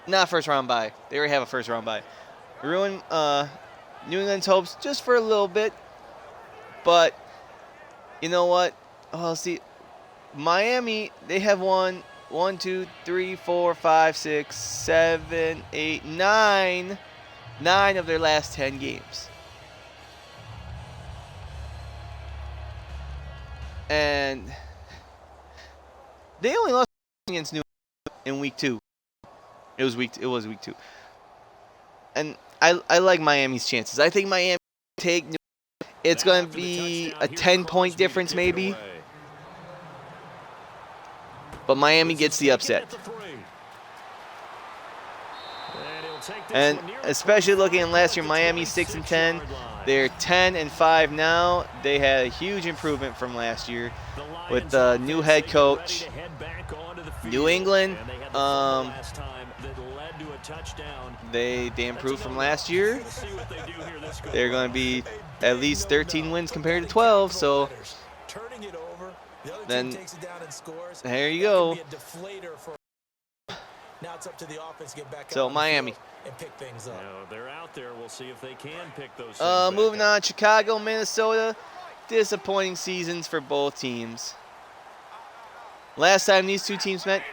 Not first-round bye. They already have a first-round bye. Ruin New England's hopes just for a little bit. But you know what? Oh, see, Miami, they have won 1, 2, 3, 4, 5, 6, 7, 8, 9 of their last 10 games. And they only lost against New England in week 2. It was week 2. And I like Miami's chances. I think Miami will take New England. It's going to be a 10-point difference maybe. But Miami gets the upset. And especially looking at last year, Miami 6-10. They're 10-5 now. They had a huge improvement from last year with the new head coach. New England, they improved from last year. They're going to be at least 13 wins compared to 12. So then there you go. Now it's up to the offense to get back So Miami. And pick things up. They're out there. We'll see if they can pick those. Moving on, Chicago, Minnesota. Disappointing seasons for both teams. Last time these two teams met,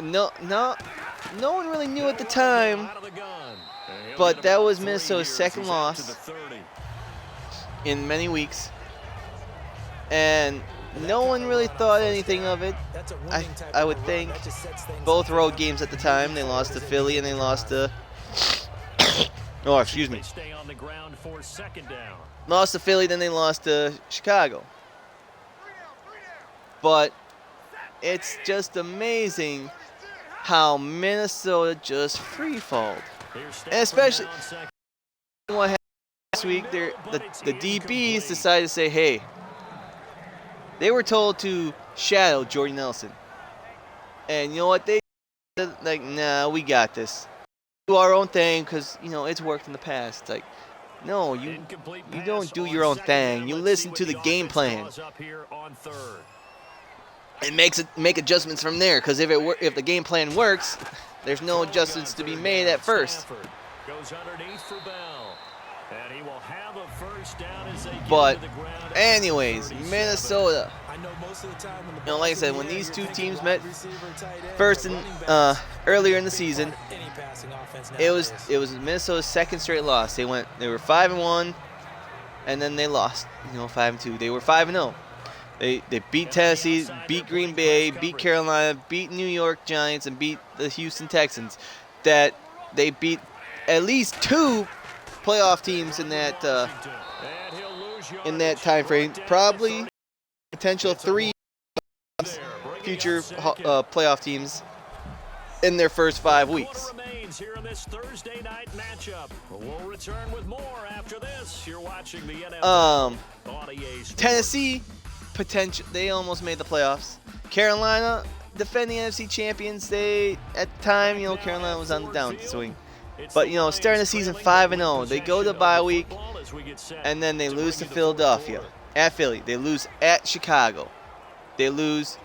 no one really knew at the time. But that was Minnesota's second loss in many weeks. And no one really thought anything of it. I would think. Both road games at the time. They lost to Philly and they lost to Lost to Philly, then they lost to Chicago. But it's just amazing how Minnesota just free-falled. And especially what happened last week, the DBs decided to say, hey, they were told to shadow Jordy Nelson. And you know what? They said, like, nah, we got this. Do our own thing because, you know, it's worked in the past. It's like, no, you don't do your own thing. You listen to the game plan. And make adjustments from there, because if the game plan works, there's no adjustments to be made at first. But anyways, Minnesota. You know, like I said, when these two teams met first and earlier in the season, it was Minnesota's second straight loss. They were 5-1, and then they lost. 5-2. They were 5-0. They beat Tennessee, beat Green Bay, beat Carolina, beat New York Giants, and beat the Houston Texans. That they beat at least two playoff teams in that time frame. Probably potential 3 future playoff teams in their first 5 weeks. Here in this Thursday night matchup. We'll return with more after this. You're watching the NFL. Tennessee, they almost made the playoffs. Carolina, defending NFC champions. They, at the time, Carolina was on the downswing. But, starting the season 5-0, they go to bye week, and then they lose to Philadelphia at Philly. They lose at Chicago. They lose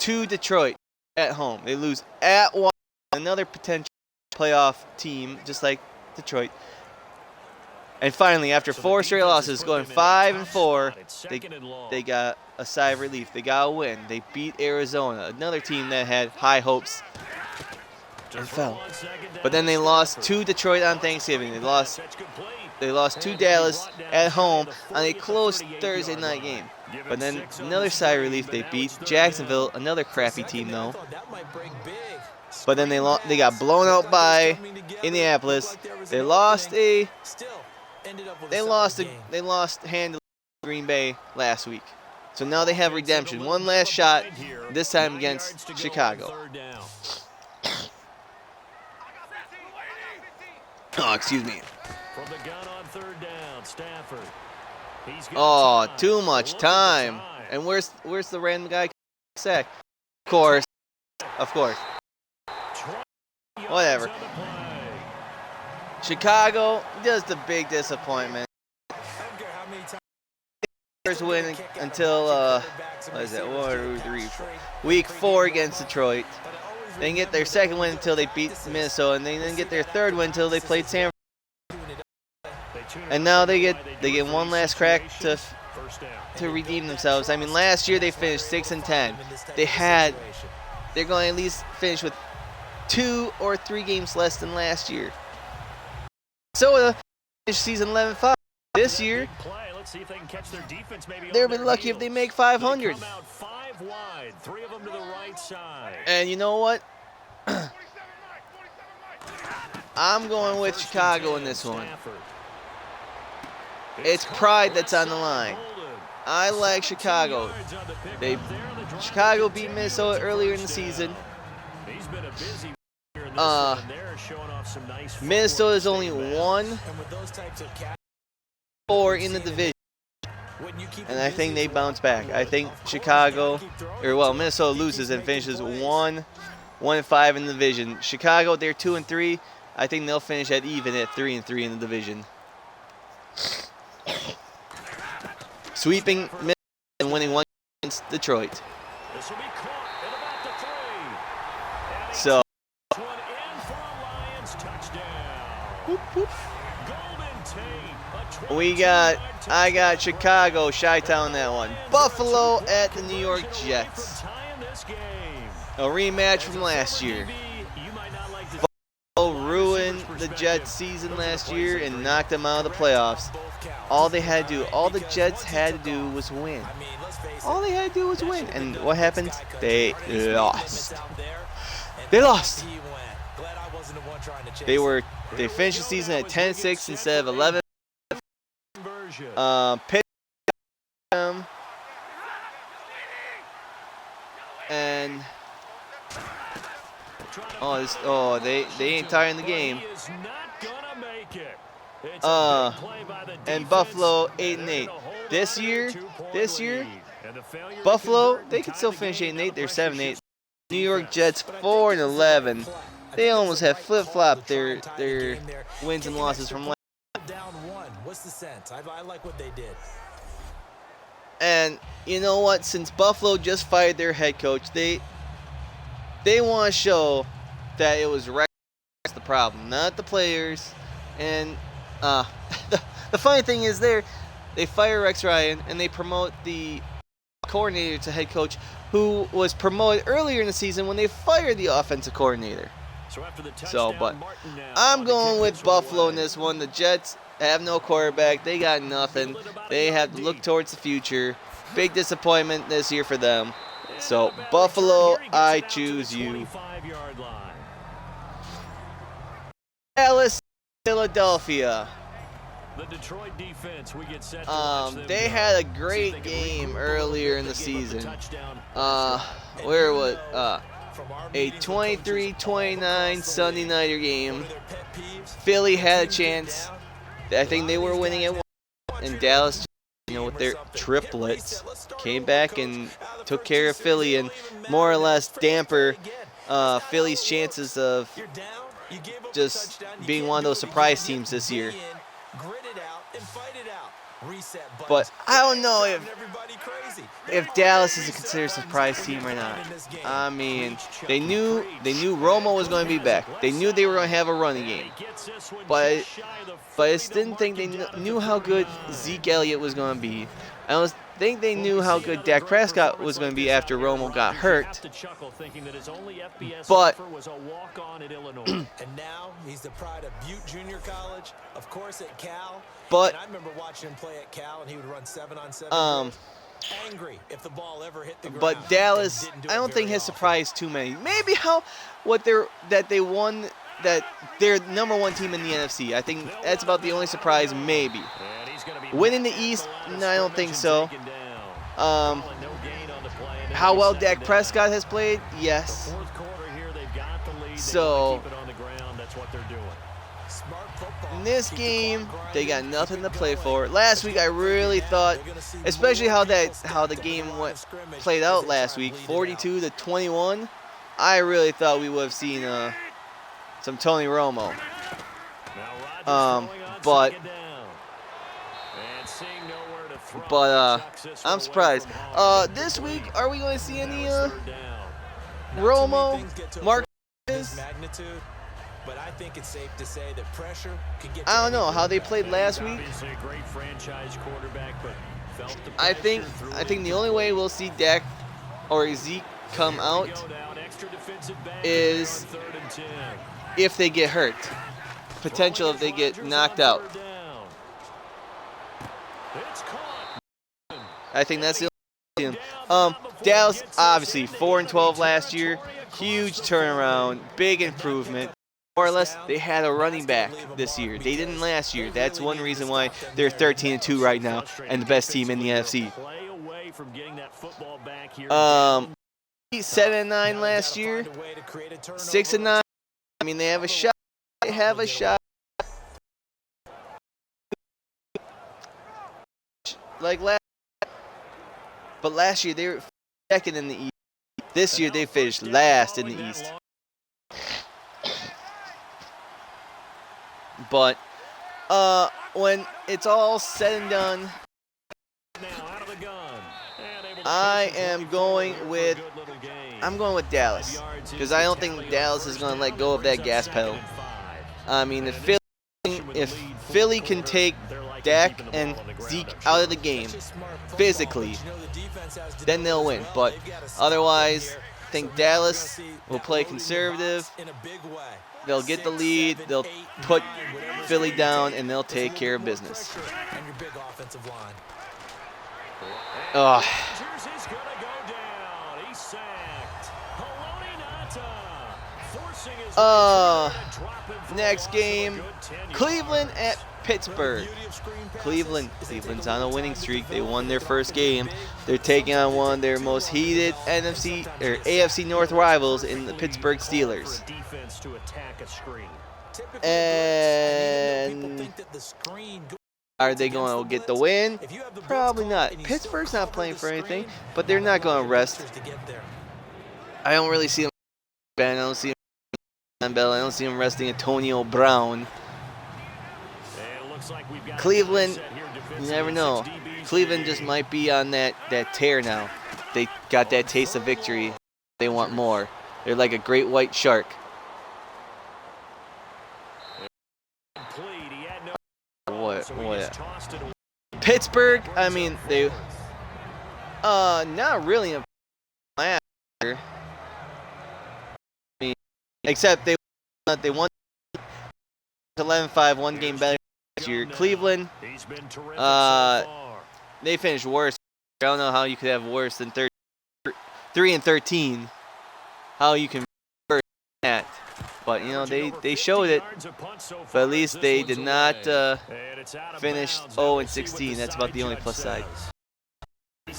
to Detroit at home. They lose at Washington, another potential playoff team, just like Detroit. And finally, after 4 straight losses, going 5-4, they got a sigh of relief. They got a win. They beat Arizona, another team that had high hopes and fell. But then they lost to Detroit on Thanksgiving. They lost to Dallas at home on a close Thursday night game. But then another sigh of relief. They beat Jacksonville, another crappy team though. But then they got blown out by Indianapolis. They lost handily to Green Bay last week. So now they have redemption. One last shot, this time against Chicago. Oh, excuse me. Oh, too much time. And where's the random guy sack? Of course. Whatever. Chicago, just a big disappointment. win until what is that? 1, 2, 3, 4. Week 4 against Detroit. They didn't get their second win until they beat Minnesota, and they didn't get their third win until they played San Francisco. And now they get one last crack to redeem themselves. I mean, last year they finished 6-10. They're going to at least finish with 2 or 3 games less than last year. So finished season 11-5. This year, they'll be lucky if they make 500. And you know what? I'm going with Chicago in this one. It's pride that's on the line. I like Chicago. Chicago beat Minnesota earlier in the season. Minnesota is only 1-4 in the division. And I think they bounce back. I think Minnesota loses and finishes 1-5 in the division. Chicago, they're 2-3. I think they'll finish at even at 3-3 in the division. Sweeping Minnesota and winning 1 against Detroit. So I got Chicago, Chi-Town that one. Buffalo at the New York Jets. A rematch from last year. Buffalo ruined the Jets season last year and knocked them out of the playoffs. All the Jets had to do was win. All they had to do was win. And what happened? They lost. They lost. They finished the season at 10-6 instead of 11. And they ain't tying the game. And Buffalo 8-8. This year, Buffalo, they could still finish 8-8. They're 7-8. New York Jets 4-11. They almost have flip-flopped their wins and losses from last. Down 1. What's the sense? I like what they did. And you know what? Since Buffalo just fired their head coach, they want to show that it was Rex the problem, not the players. And the funny thing is, they fire Rex Ryan and they promote the coordinator to head coach, who was promoted earlier in the season when they fired the offensive coordinator. But I'm going with Buffalo in this one. The Jets have no quarterback. They got nothing. They have to look towards the future. Big disappointment this year for them. So, Buffalo, I choose you. Dallas, Philadelphia. The Detroit defense, we get set they had a great game earlier in the season. Where was a 23-29 Sunday nighter game. Philly had a chance. I think they were winning at 1, and Dallas, with their triplets, came back and took care of Philly and more or less damper Philly's chances of just being one of those surprise teams this year. But I don't know if Dallas is a considered surprise team or not. I mean, they knew Romo was going to be back. They knew they were going to have a running game. But I just didn't think they knew how good Zeke Elliott was going to be. I don't think they knew how good Dak Prescott was going to be after Romo got hurt. But and now he's the pride of Butte Junior College, of course at Cal. But I remember watching him play at Cal, and he would run 7-on-7. Angry if the ball ever hit the ground. But Dallas, I don't think has surprised too many. Maybe they won, that they're number 1 team in the NFC. I think that's about the only surprise, maybe. Winning the East, no, I don't think so. How well Dak Prescott has played, yes. So in this game, they got nothing to play for. Last week, I really thought, especially how the game played out last week, 42-21. I really thought we would have seen some Tony Romo. But And seeing nowhere to throw. But Chucks this I'm one surprised. away from home. This week, are we going to see any Now it's third down. Not too many Romo, things get to Mark? this magnitude, but I think it's safe to say that pressure can get to I don't know any how they quarterback. played last week. Obviously a great franchise quarterback, but felt the I pressure, think threw the it only way we'll see Dak or Zeke come Here we out go now, an extra defensive back is there on 3rd and 10. if they get hurt. Potential if they get knocked out. Third down. It's caught. I think that's the only team. Dallas obviously 4-12 last year, huge turnaround, big improvement. More or less, they had a running back this year. They didn't last year. That's one reason why they're 13-2 right now and the best team in the NFC. Play away from getting that football back here. 7-9 last year, 6-9. I mean, they have a shot. They have a shot. Like last year they were second in the East. This year they finished last in the East. But when it's all said and done, Now out of the gun. And able to I push his am way going forward with for a good little gain. I'm going with Dallas because I don't think Dallas is going to let go of that gas pedal. I mean, if Philly can take Dak and Zeke out of the game physically, then they'll win. But otherwise, I think Dallas will play conservative. They'll get the lead. They'll put Philly down, and they'll take care of business. And your big offensive line. Oh, Rodgers is going to go down. He's sacked. Haloti Ngata forcing his way through and dropping for a next loss of a game, good 10 yards. Cleveland at Pittsburgh. Cleveland's on a winning streak. They won their first game. They're taking on one of their most heated AFC North rivals in the Pittsburgh Steelers. For a defense to attack a screen. And are they going to get the win? Probably not. Pittsburgh's not playing for anything, but they're not going to rest. I don't really see them. I don't see them. I don't see them resting Antonio Brown. Cleveland, you never know. Cleveland just might be on that tear now. They got that taste of victory. They want more. They're like a great white shark. What? Pittsburgh, I mean, they not really a last year. I mean, except they won 11-5, one game better last year. Cleveland, they finished worse. I don't know how you could have worse than 3-13. How you can worse than that. But, you know, they showed it. But at least they did not finish 0-16. That's about the only plus side.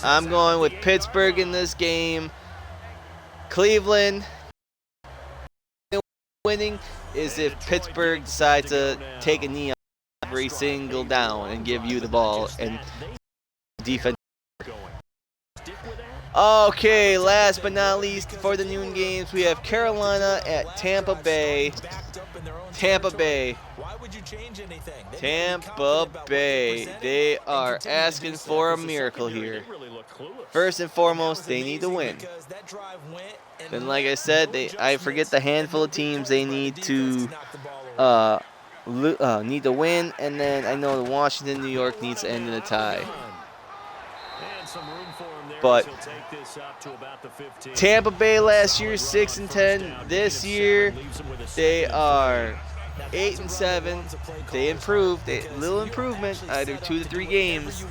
I'm going with Pittsburgh in this game. Cleveland winning is if Pittsburgh decides to take a knee on every single down and give you the ball and defense. Okay, last but not least for the noon games, we have Carolina at Tampa Bay. Tampa Bay. Tampa Bay. They are asking for a miracle here. First and foremost, they need to win. Then, like I said, I forget the handful of teams they need to win, and then I know Washington, New York needs to end in a tie. But Tampa Bay last year 6-10. This year they are 8-7. They improved, little improvement, either 2 to 3 games.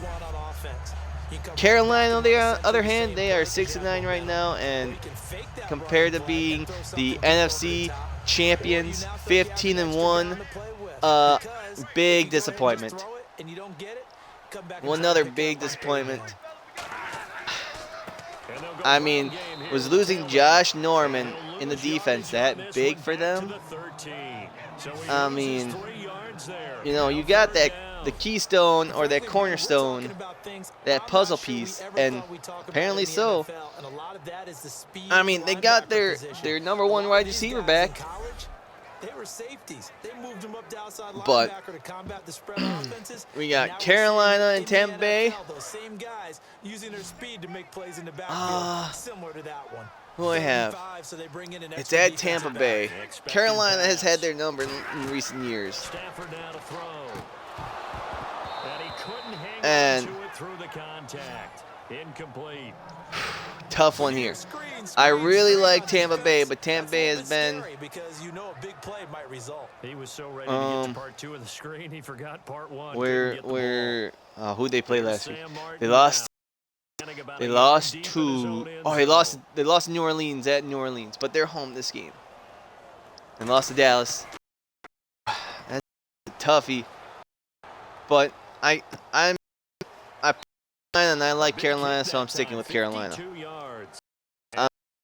Carolina, on the other hand, they are 6-9 right now, and compared to being the NFC champions, 15-1, big disappointment. Another big disappointment. I mean, was losing Josh Norman in the defense that big for them? I mean, you know, you got the keystone or that cornerstone, that puzzle piece, and apparently so. I mean, they got their number one wide receiver back. They were safeties. They moved them up to outside But linebacker to combat the spread offenses. we Now got we're Carolina seeing and Tampa in the Bay. NFL, those same guys using their speed to make plays in the backfield, similar to that one. Who I have? 35, so they bring in an It's extra at defensive Tampa back. Bay. Carolina has had their number in recent years. Stafford now to throw. And he couldn't hang And on to it through the contact. Incomplete. tough one here. Screen, I screen, really screen like on Tampa defense. Bay, but Tampa That's Bay a has little bit been scary because you know a big play might result. He was so ready to get to part 2 of the screen, he forgot part 1. who'd they play last week? Sam Martin They lost. standing about They a yard lost deep in his own to. end Oh, they zone. lost to New Orleans at New Orleans, but they're home this game. And lost to Dallas. That's a toughie. But I'm and I like Carolina, so I'm sticking with Carolina. 52 yards.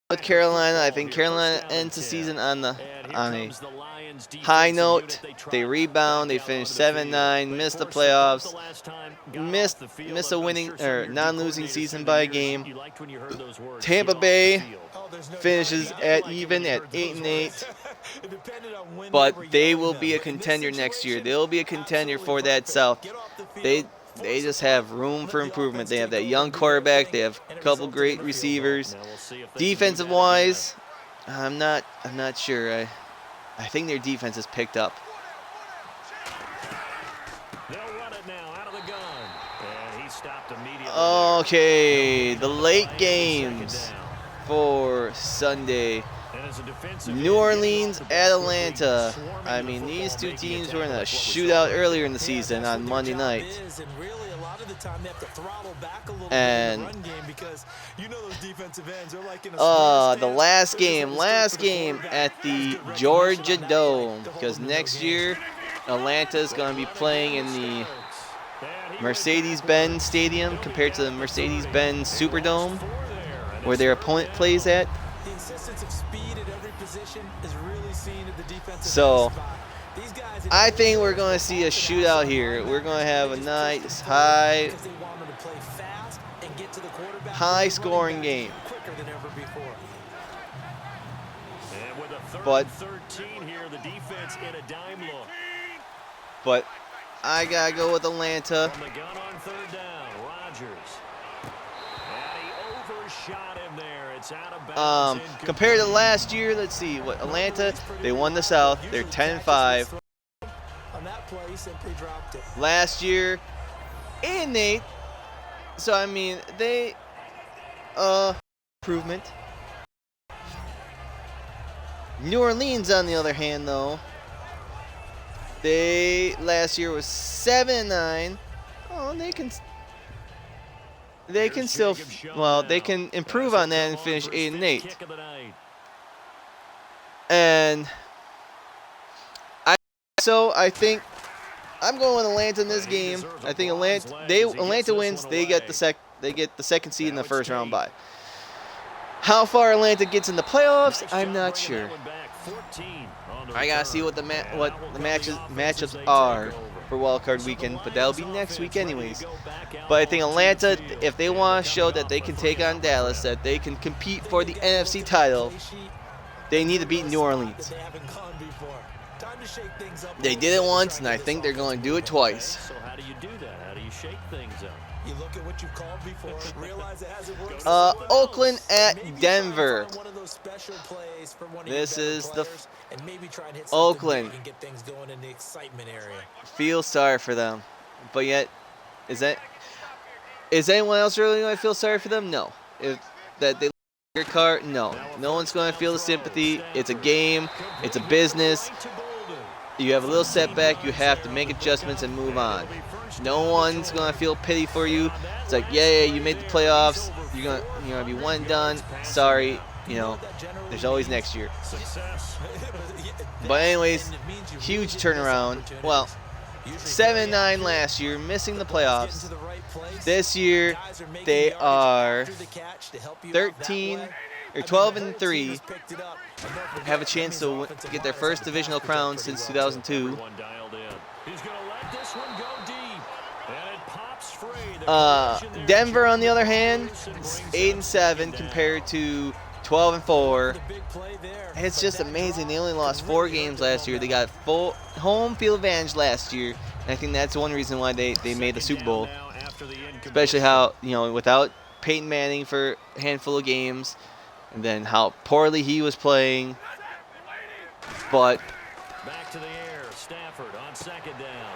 With Carolina, I think Carolina ends the season on a The Lions high defensive note. unit. They tried rebound. They back out finish onto the 7-9. field. Missed the They forced it playoffs. the last time, got Missed off the field, a and I'm winning sure some of or your non-losing coordinators season through by the a years, game. you liked when you heard those words, Tampa get off the Bay field. Oh, there's no finishes doubt. at like it even when you at heard those 8-8. It depended on when But were they yelling will them. be a In this contender next year. situation, They'll be a contender for absolutely that perfect. South. Get off the field, They force just the have ball, room let for the improvement. offense They have take that over young and do their quarterback. thing, They have and a it couple resulted great in a field goal. receivers. Now we'll see if they can do Defensive that again. wise, I'm not sure. I think their defense is picked up. They'll run it now out of the gun. And he stopped immediately. Okay, the late Second games down. for Sunday. And as a defensive New end, Orleans getting off the at ball quickly, Atlanta. swarming I the mean, these football, two making teams it were in a tackle like what we shootout saw there. earlier in the Yeah, season that's on what their Monday job night. is, and really, a lot of the time they have to throttle back a little And bit in the run game because you know those defensive ends are like in a the stance. last They're just game, headed straight for the quarterback. at That's the good recognition Georgia on that play Dome, to hold because them to no next gain. year Atlanta's going to be playing in the Mercedes-Benz Stadium compared to the Mercedes-Benz Superdome, where their opponent plays at. The insistence of speed at every position is really seen at the defensive So, end spot. These guys I think we're going to see a shootout here. We're going to have a nice high because they want them to play fast and get to the quarterback. high with the running scoring back game. quicker than ever before. And with a third But- and 13 here, the defense in a dime look. But I got to go with Atlanta. From the gun on third down, Rodgers. And he overshot him there. It's out of bounds. Compared to last year, let's see what Atlanta, they won the South. They're 10-5. On that play, he simply dropped it. Last year, 8-8. So I mean, they improvement. New Orleans, on the other hand, though, they last year was 7-9. Oh, they can still, well, they can improve on that and finish 8-8. Kick of the night. And I think I'm going with Atlanta in this game. I think Atlanta wins. They get the second seed in the first round bye. How far Atlanta gets in the playoffs, I'm not sure. I gotta see what the matchups are for wildcard weekend, but that'll be next week anyways. But I think Atlanta, if they want to show that they can take on Dallas, that they can compete for the NFC title, they need to beat New Orleans. They haven't gone before. Time to shake things up. They did it once, and I think they're going to do it twice. So how do you do that? How do you shake things up? You look at what you called before, realize it hasn't worked. Oakland at Maybe try and Denver. find one of those special plays for one of This your better is the players, and maybe try and hit something Oakland. big and get things going in the excitement area. Feel sorry for them, but yet, is anyone else really going to feel sorry for them? No. If that they your car, no. No one's going to feel the sympathy. It's a game. It's a business. You have a little setback. You have to make adjustments and move on. No one's going to feel pity for you. It's like, yeah, you made the playoffs. You're gonna be one and done. Sorry, there's always next year. But anyways, huge turnaround. Well, 7-9 last year, missing the playoffs. This year, they are 12-3. Have a chance to get their first divisional crown since 2002. Denver, on the other hand, 8-7 compared to 12-4. The big play there. It's But just that amazing. They drive only lost 4 really games hurt their last year. They momentum. got full home field advantage last year. And I think that's one reason why they made the Super Bowl. Especially how, without Peyton Manning for a handful of games, and then how poorly he was playing. But Back to the air. Stafford on second down.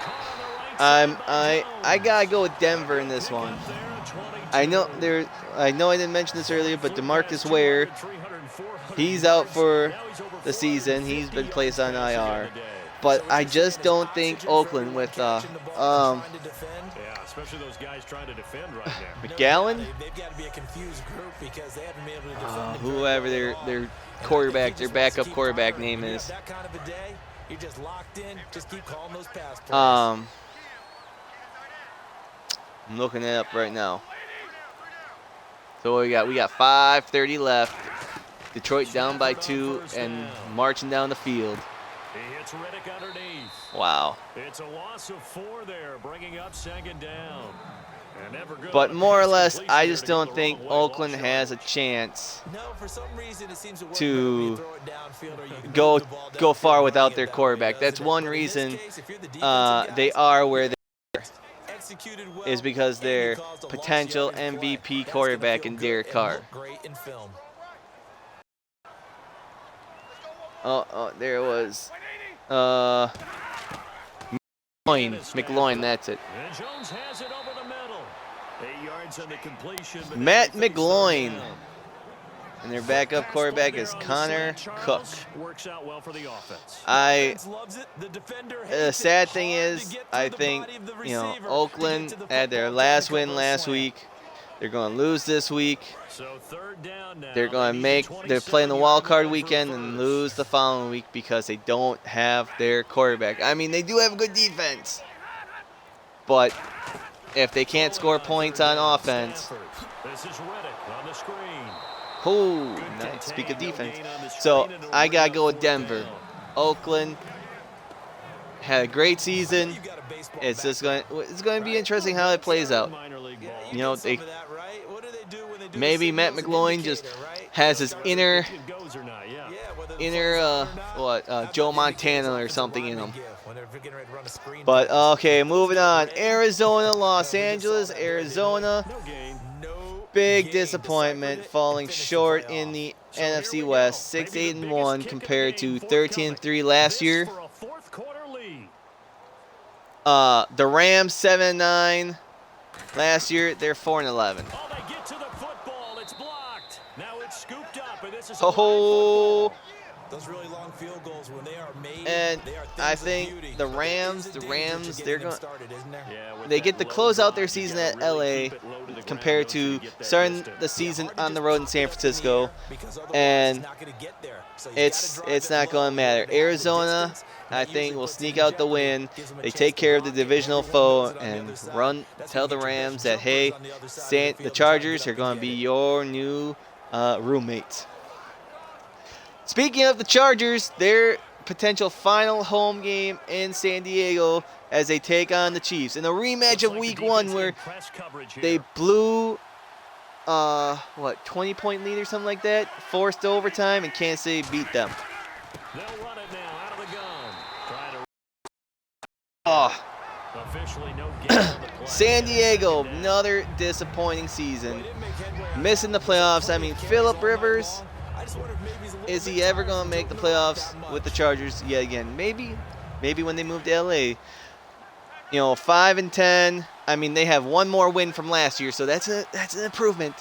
Caught on the right side by I Jones. gotta go with Denver in this one. I know I didn't mention this earlier, but DeMarcus Ware, he's out for the season. He's been placed on IR. But I just don't think Oakland with Yeah, especially those guys trying to defend right now. McGowan, They've got to be a confused group because they haven't been able to defend. whoever their quarterback, their backup quarterback name is. That kind of a day, you're just locked in. Just keep calling those pass plays. I'm looking it up right now. So we got 5:30 left. Detroit down by 2 and marching down the field. He hits Riddick underneath. Wow. It's a loss of 4 there, bringing up second down. And never good But on more or pass less, completion I there just to go don't the think wrong way. Oakland Long has a shot. chance No, for some reason it seems to work to better when you throw it downfield or you can go move the ball go downfield far and without run their it that way, quarterback. doesn't That's it? one But in this reason case, if you're the defensive they guys, are where they executed well, is because and you their caused a lost potential yardage play. MVP That's quarterback gonna in feel Derek good Carr. and look great in film. Oh, there it was. McLaurin, that's it. And Jones has it over the middle. 8 yards on the completion. but Matt everything's third McLaurin. down. And their backup quarterback is Connor Cook. Works out well for the offense. Defense loves it, the defender hates The it. sad thing Hard to is, get through I the think, body of the receiver to get Oakland to the had their football last to win cover a last slant. week. They're going to lose this week. So third down now. They're going to They need they're playing the 27 wild card yards for a weekend and first. lose the following week because they don't have their quarterback. I mean, they do have a good defense. But if they can't score points on offense, Stafford. This is Riddick on the screen. oh, Good nice. Speak of contain, no defense. gain on the So screen, and it'll I bring got to up go with fourth Denver. down. Oakland had a great season. You got a baseball It's bat. just it's going to be interesting how it plays out. Minor league Yeah, ball. you You know, get some they- of that, right? What do they do when they do Maybe the Matt signals? An McGloin just indicator, right? has his inner If it goes or not, yeah. Yeah, whether the inner phone's on or not, how Joe about Montana or indicators something in offensive him. linemen give when they're getting ready to run a screen But pass? okay, moving on. Right? Arizona, Los We just saw Angeles, that, didn't we? Arizona. No gain. No Big gain disappointment, deciphered it falling and finished short the in playoff. the So here NFC we go. West, Maybe the 6-8-1 biggest kick of the compared to game forthcoming. 13-3 last This year. for a fourth quarter lead. The Rams 7-9 last year. They're 4-11. Oh, they get to the football. It's blocked. Now it's scooped up, and this is a Oh, Those really long field goals, when they are made, and they are I things of think beauty. the But Rams, there is a the danger to Rams, getting they're them going. started, isn't there? Yeah, with They that get to low close out their drive, you season gotta at really LA keep it low to the ground, compared so you to get that starting distance. the season Hard to on the just road in pop San it up in the Francisco, air because otherwise and it's not gonna get there. So you it's gotta drive it's it not going to low matter. in order to have the Arizona, distance, and I that think, usually will puts sneak them in out the jeopardy, win. gives them a They chance take to care of the block it, divisional everyone foe knows it on the and other side. run. That's Tell when the you get your Rams best that, hey, jumpers on the other side of the the field to try and Chargers get are up going and to be get it. your new roommates. Speaking of the Chargers, their potential final home game in San Diego as they take on the Chiefs in a rematch Looks of like the Week defense 1 in where press coverage here. they blew 20-point lead or something like that, forced overtime, and Kansas City beat them. They'll run it now out of the gun. Trying to Oh, officially no gain on the play. San Diego, Second down. another disappointing season. Well, he didn't make headway on Missing the that. playoffs. I Plenty mean, of carries Phillip all night Rivers, long. I just wonder if maybe he's a little is bit he ever tired going to from make the jumping around playoffs that with the much. Chargers yet again? Maybe when they move to LA. 5-10. I mean, they have one more win from last year, so that's an improvement.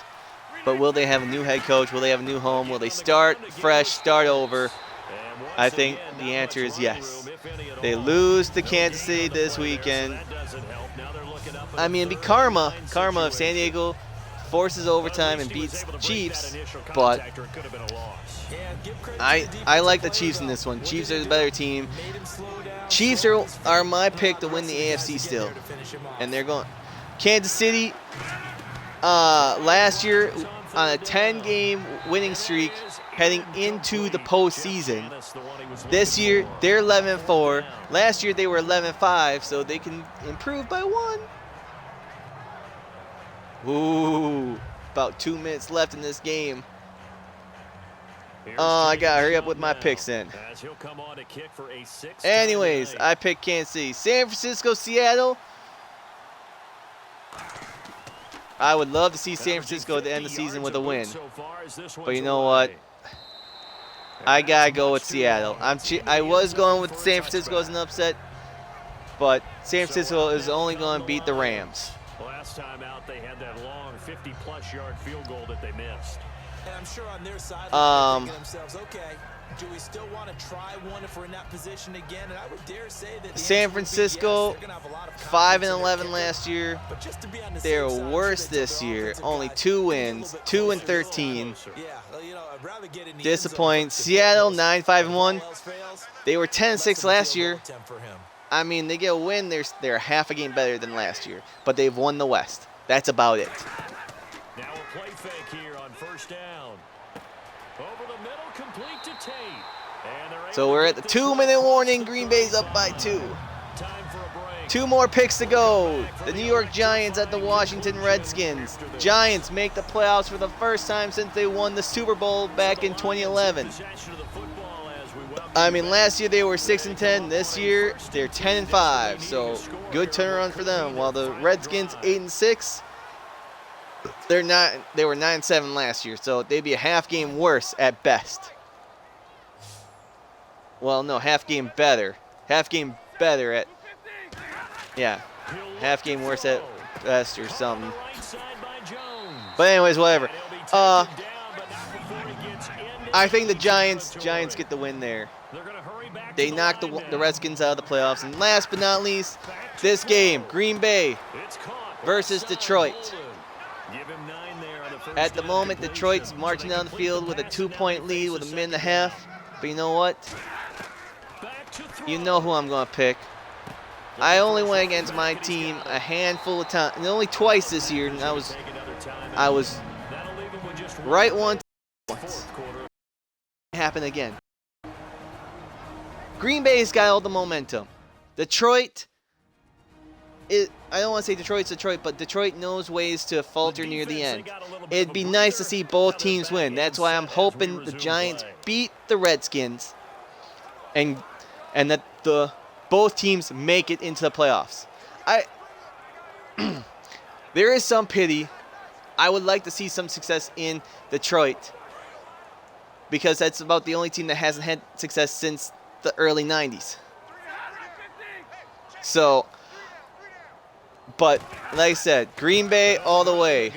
But will they have a new head coach? Will they have a new home? Will they start fresh, start over? And once I think again, the not answer much is running yes. room, if any at They all. lose to No Kansas gain City on the this play there, so weekend. that doesn't help. Now they're looking up in I a mean, it'd be third karma. and 9 Karma if San situation. Diego forces overtime and Well, at least beats he was able to break Chiefs. that initial But contact, or it could have been a loss. Yeah, give credit to I the I like the defensive Chiefs in players, this one. though. Chiefs What are did the they better do? team. Made him slow down, Chiefs slow his are feet, my and pick allowed to the win rest the of guys AFC to get still. there to finish him off. And they're going. Kansas City, last year on a 10-game winning streak heading into the postseason. This year, they're 11-4. Last year, they were 11-5, so they can improve by 1. Ooh, about 2 minutes left in this game. I gotta hurry up with my picks in. As he'll come on to kick for a sixth Anyways, time tonight. I picked Kansas City. San Francisco, Seattle. I would love to see San Francisco at the end of the season with a win. But you know what? I gotta go with Seattle. I was going with San Francisco as an upset, but San Francisco is only going to beat the Rams. Last time out, they had that long 50-plus yard field goal that they missed. And I'm sure on their side, they're thinking to themselves, okay, do we still want to try one if we're in that position again? And I would dare say that San Francisco, 5-11 last year. They're worse this year. Only 2 wins, 2-13. Disappointing. Seattle, 9-5-1. They were 10-6 last year. I mean, they get a win. They're half a game better than last year, but they've won the West. That's about it. Now a play fake here on first down. Over the middle, complete to Tate. So we're at the 2-minute warning. Green Bay's up by 2. Time for a break. 2 more picks to go. The New York Giants at the Washington Redskins. Giants make the playoffs for the first time since they won the Super Bowl back in 2011. I mean, last year they were 6-10. This year they're 10-5. So good turnaround for them. While the Redskins 8-6, they were 9-7 last year. So they'd be a half game worse at best. Well, no, half game better. Half game better at, yeah, half game worse at best or something. But anyways, whatever. I think the Giants get the win there. They knocked the Redskins out of the playoffs. And last but not least, this game, Green Bay versus Detroit. At the moment, Detroit's marching down the field with a 2-point lead with a minute and a half. But you know what? You know who I'm going to pick. I only went against my team a handful of times, and only twice this year, and I was right once. Happen again. Green Bay's got all the momentum. Detroit, I don't want to say Detroit's Detroit, but Detroit knows ways to falter near the end. It'd be nice to see both teams win. That's why I'm hoping the Giants beat the Redskins and that both teams make it into the playoffs. There is some pity. I would like to see some success in Detroit because that's about the only team that hasn't had success since the early 90s. So, but like I said, Green Bay all the way.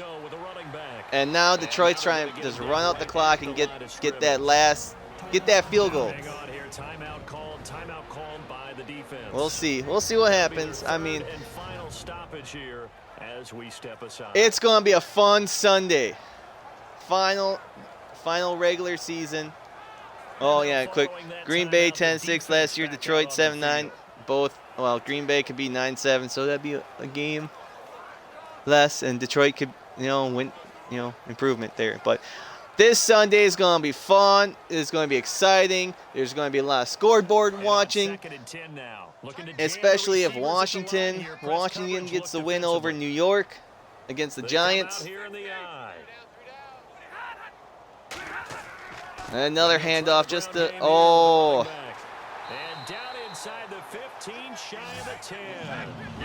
And now Detroit's trying to just run out the clock and get that field goal. We'll see. We'll see what happens. I mean, it's going to be a fun Sunday. Final regular season. Oh, yeah, quick. Green Bay 10-6 last year. Detroit 7-9. Both, well, Green Bay could be 9-7, so that'd be a game less. And Detroit could, win, improvement there. But this Sunday is going to be fun. It's going to be exciting. There's going to be a lot of scoreboard watching, especially if Washington gets the win over New York against the Giants. Another handoff, just the And down inside the 15, shy of the 10.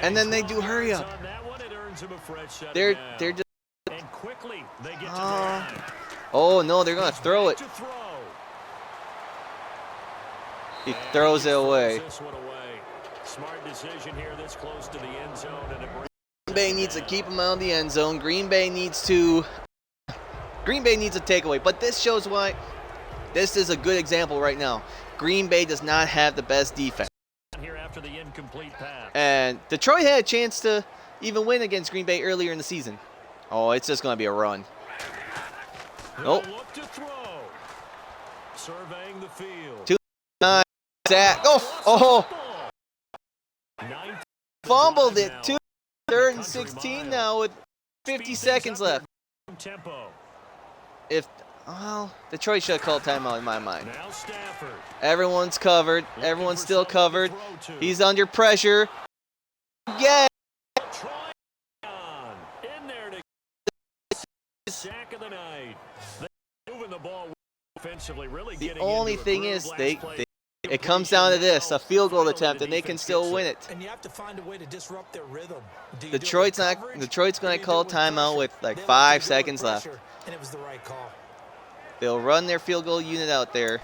And then they do hurry up. They're just. And quickly they get to Oh no, they're gonna throw it. He throws it away. Smart decision here this close to the end zone. Green Bay needs to keep him out of the end zone. Green Bay needs a takeaway. But this shows why. This is a good example right now. Green Bay does not have the best defense. Here after the incomplete pass. And Detroit had a chance to even win against Green Bay earlier in the season. Oh, it's just going to be a run. Nope. Look to throw. Surveying the field. 2-9 sack. Oh. Fumbled it. 3rd and 16 now with 50 seconds left. Tempo. Detroit should have called timeout in my mind. Everyone's covered. Everyone's still covered. He's under pressure. Yeah. In there to sack of the night. Moving the ball Offensively, really The getting only into a thing groove is, last play. it comes down to this, a field goal attempt, and they can still win it. And you have to find a way to disrupt their rhythm. Do you Detroit's do it with not. coverage, Detroit's or going do to you call do it with timeout pressure? with like They 5 elected to do it with seconds left. pressure, and it was the right call. They'll run their field goal unit out there.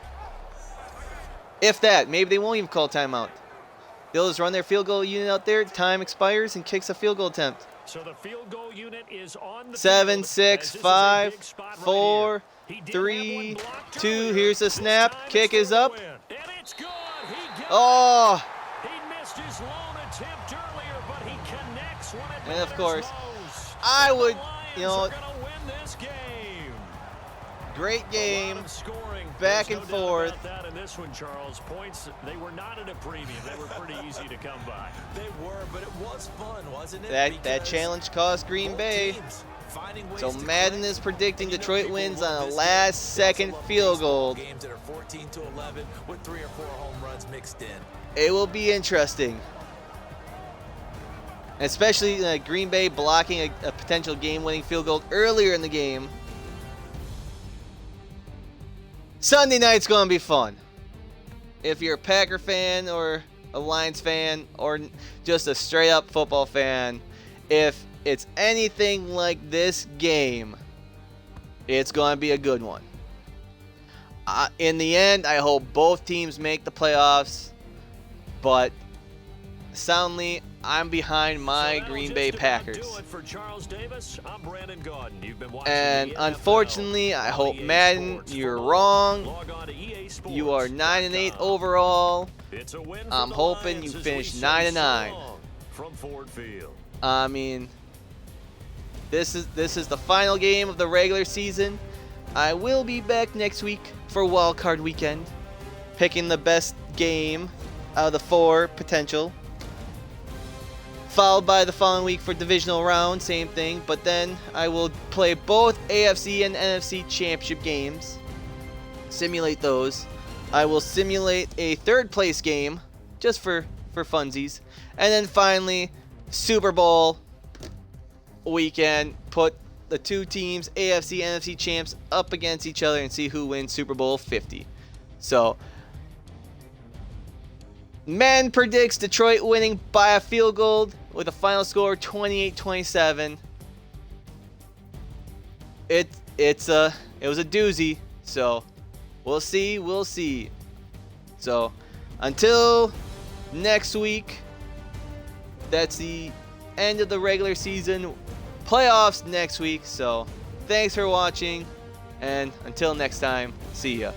If that, maybe they won't even call timeout. They'll just run their field goal unit out there. Time expires and kicks a field goal attempt. So the field goal unit is on the 7, field, 6, as this is a 5, big spot right 4, here. He did 3, have one blocked 2. earlier. Here's a This snap. time Kick it's is for the up. win. And it's good. He got Oh, it. He missed his lone attempt earlier, but he connects when it and of matters course, most. I And the would, Lions you know, are gonna win this game. great game. A lot of scoring. Back There's and no doubt forth. about that in this one, Charles. Points, they were not at a premium. They were pretty easy to come by. They were, but it was fun, wasn't it? That Because challenge cost Green both Bay. teams finding ways So to Madden click. is predicting And you know Detroit people wins love on a this game. last-second They also love field baseball goal. Games that are 14-11 with 3 or 4 home runs mixed in. It will be interesting. Especially Green Bay blocking a potential game-winning field goal earlier in the game. Sunday night's going to be fun. If you're a Packer fan or a Lions fan or just a straight-up football fan, if it's anything like this game, it's going to be a good one. In the end, I hope both teams make the playoffs, but soundly, I'm behind my Green Bay Packers. For Charles Davis, I'm Brandon Gordon. You've been watching And the NFL unfortunately, I on hope EA Madden, Sports. you're For more, wrong. log on to EASports.com. You are 9-8 overall. It's a win for I'm the hoping Lions you as finish we 9-9. say so long from Ford Field. I mean, this is the final game of the regular season. I will be back next week for Wild Card Weekend, picking the best game out of the 4 potential. Followed by the following week for divisional round, same thing. But then I will play both AFC and NFC championship games. Simulate those. I will simulate a 3rd place game, just for funsies. And then finally, Super Bowl weekend. Put the 2 teams, AFC and NFC champs, up against each other and see who wins Super Bowl 50. So, Man predicts Detroit winning by a field goal with a final score 28-27. It was a doozy, so we'll see. So until next week, that's the end of the regular season. Playoffs next week. So thanks for watching, and until next time, see ya.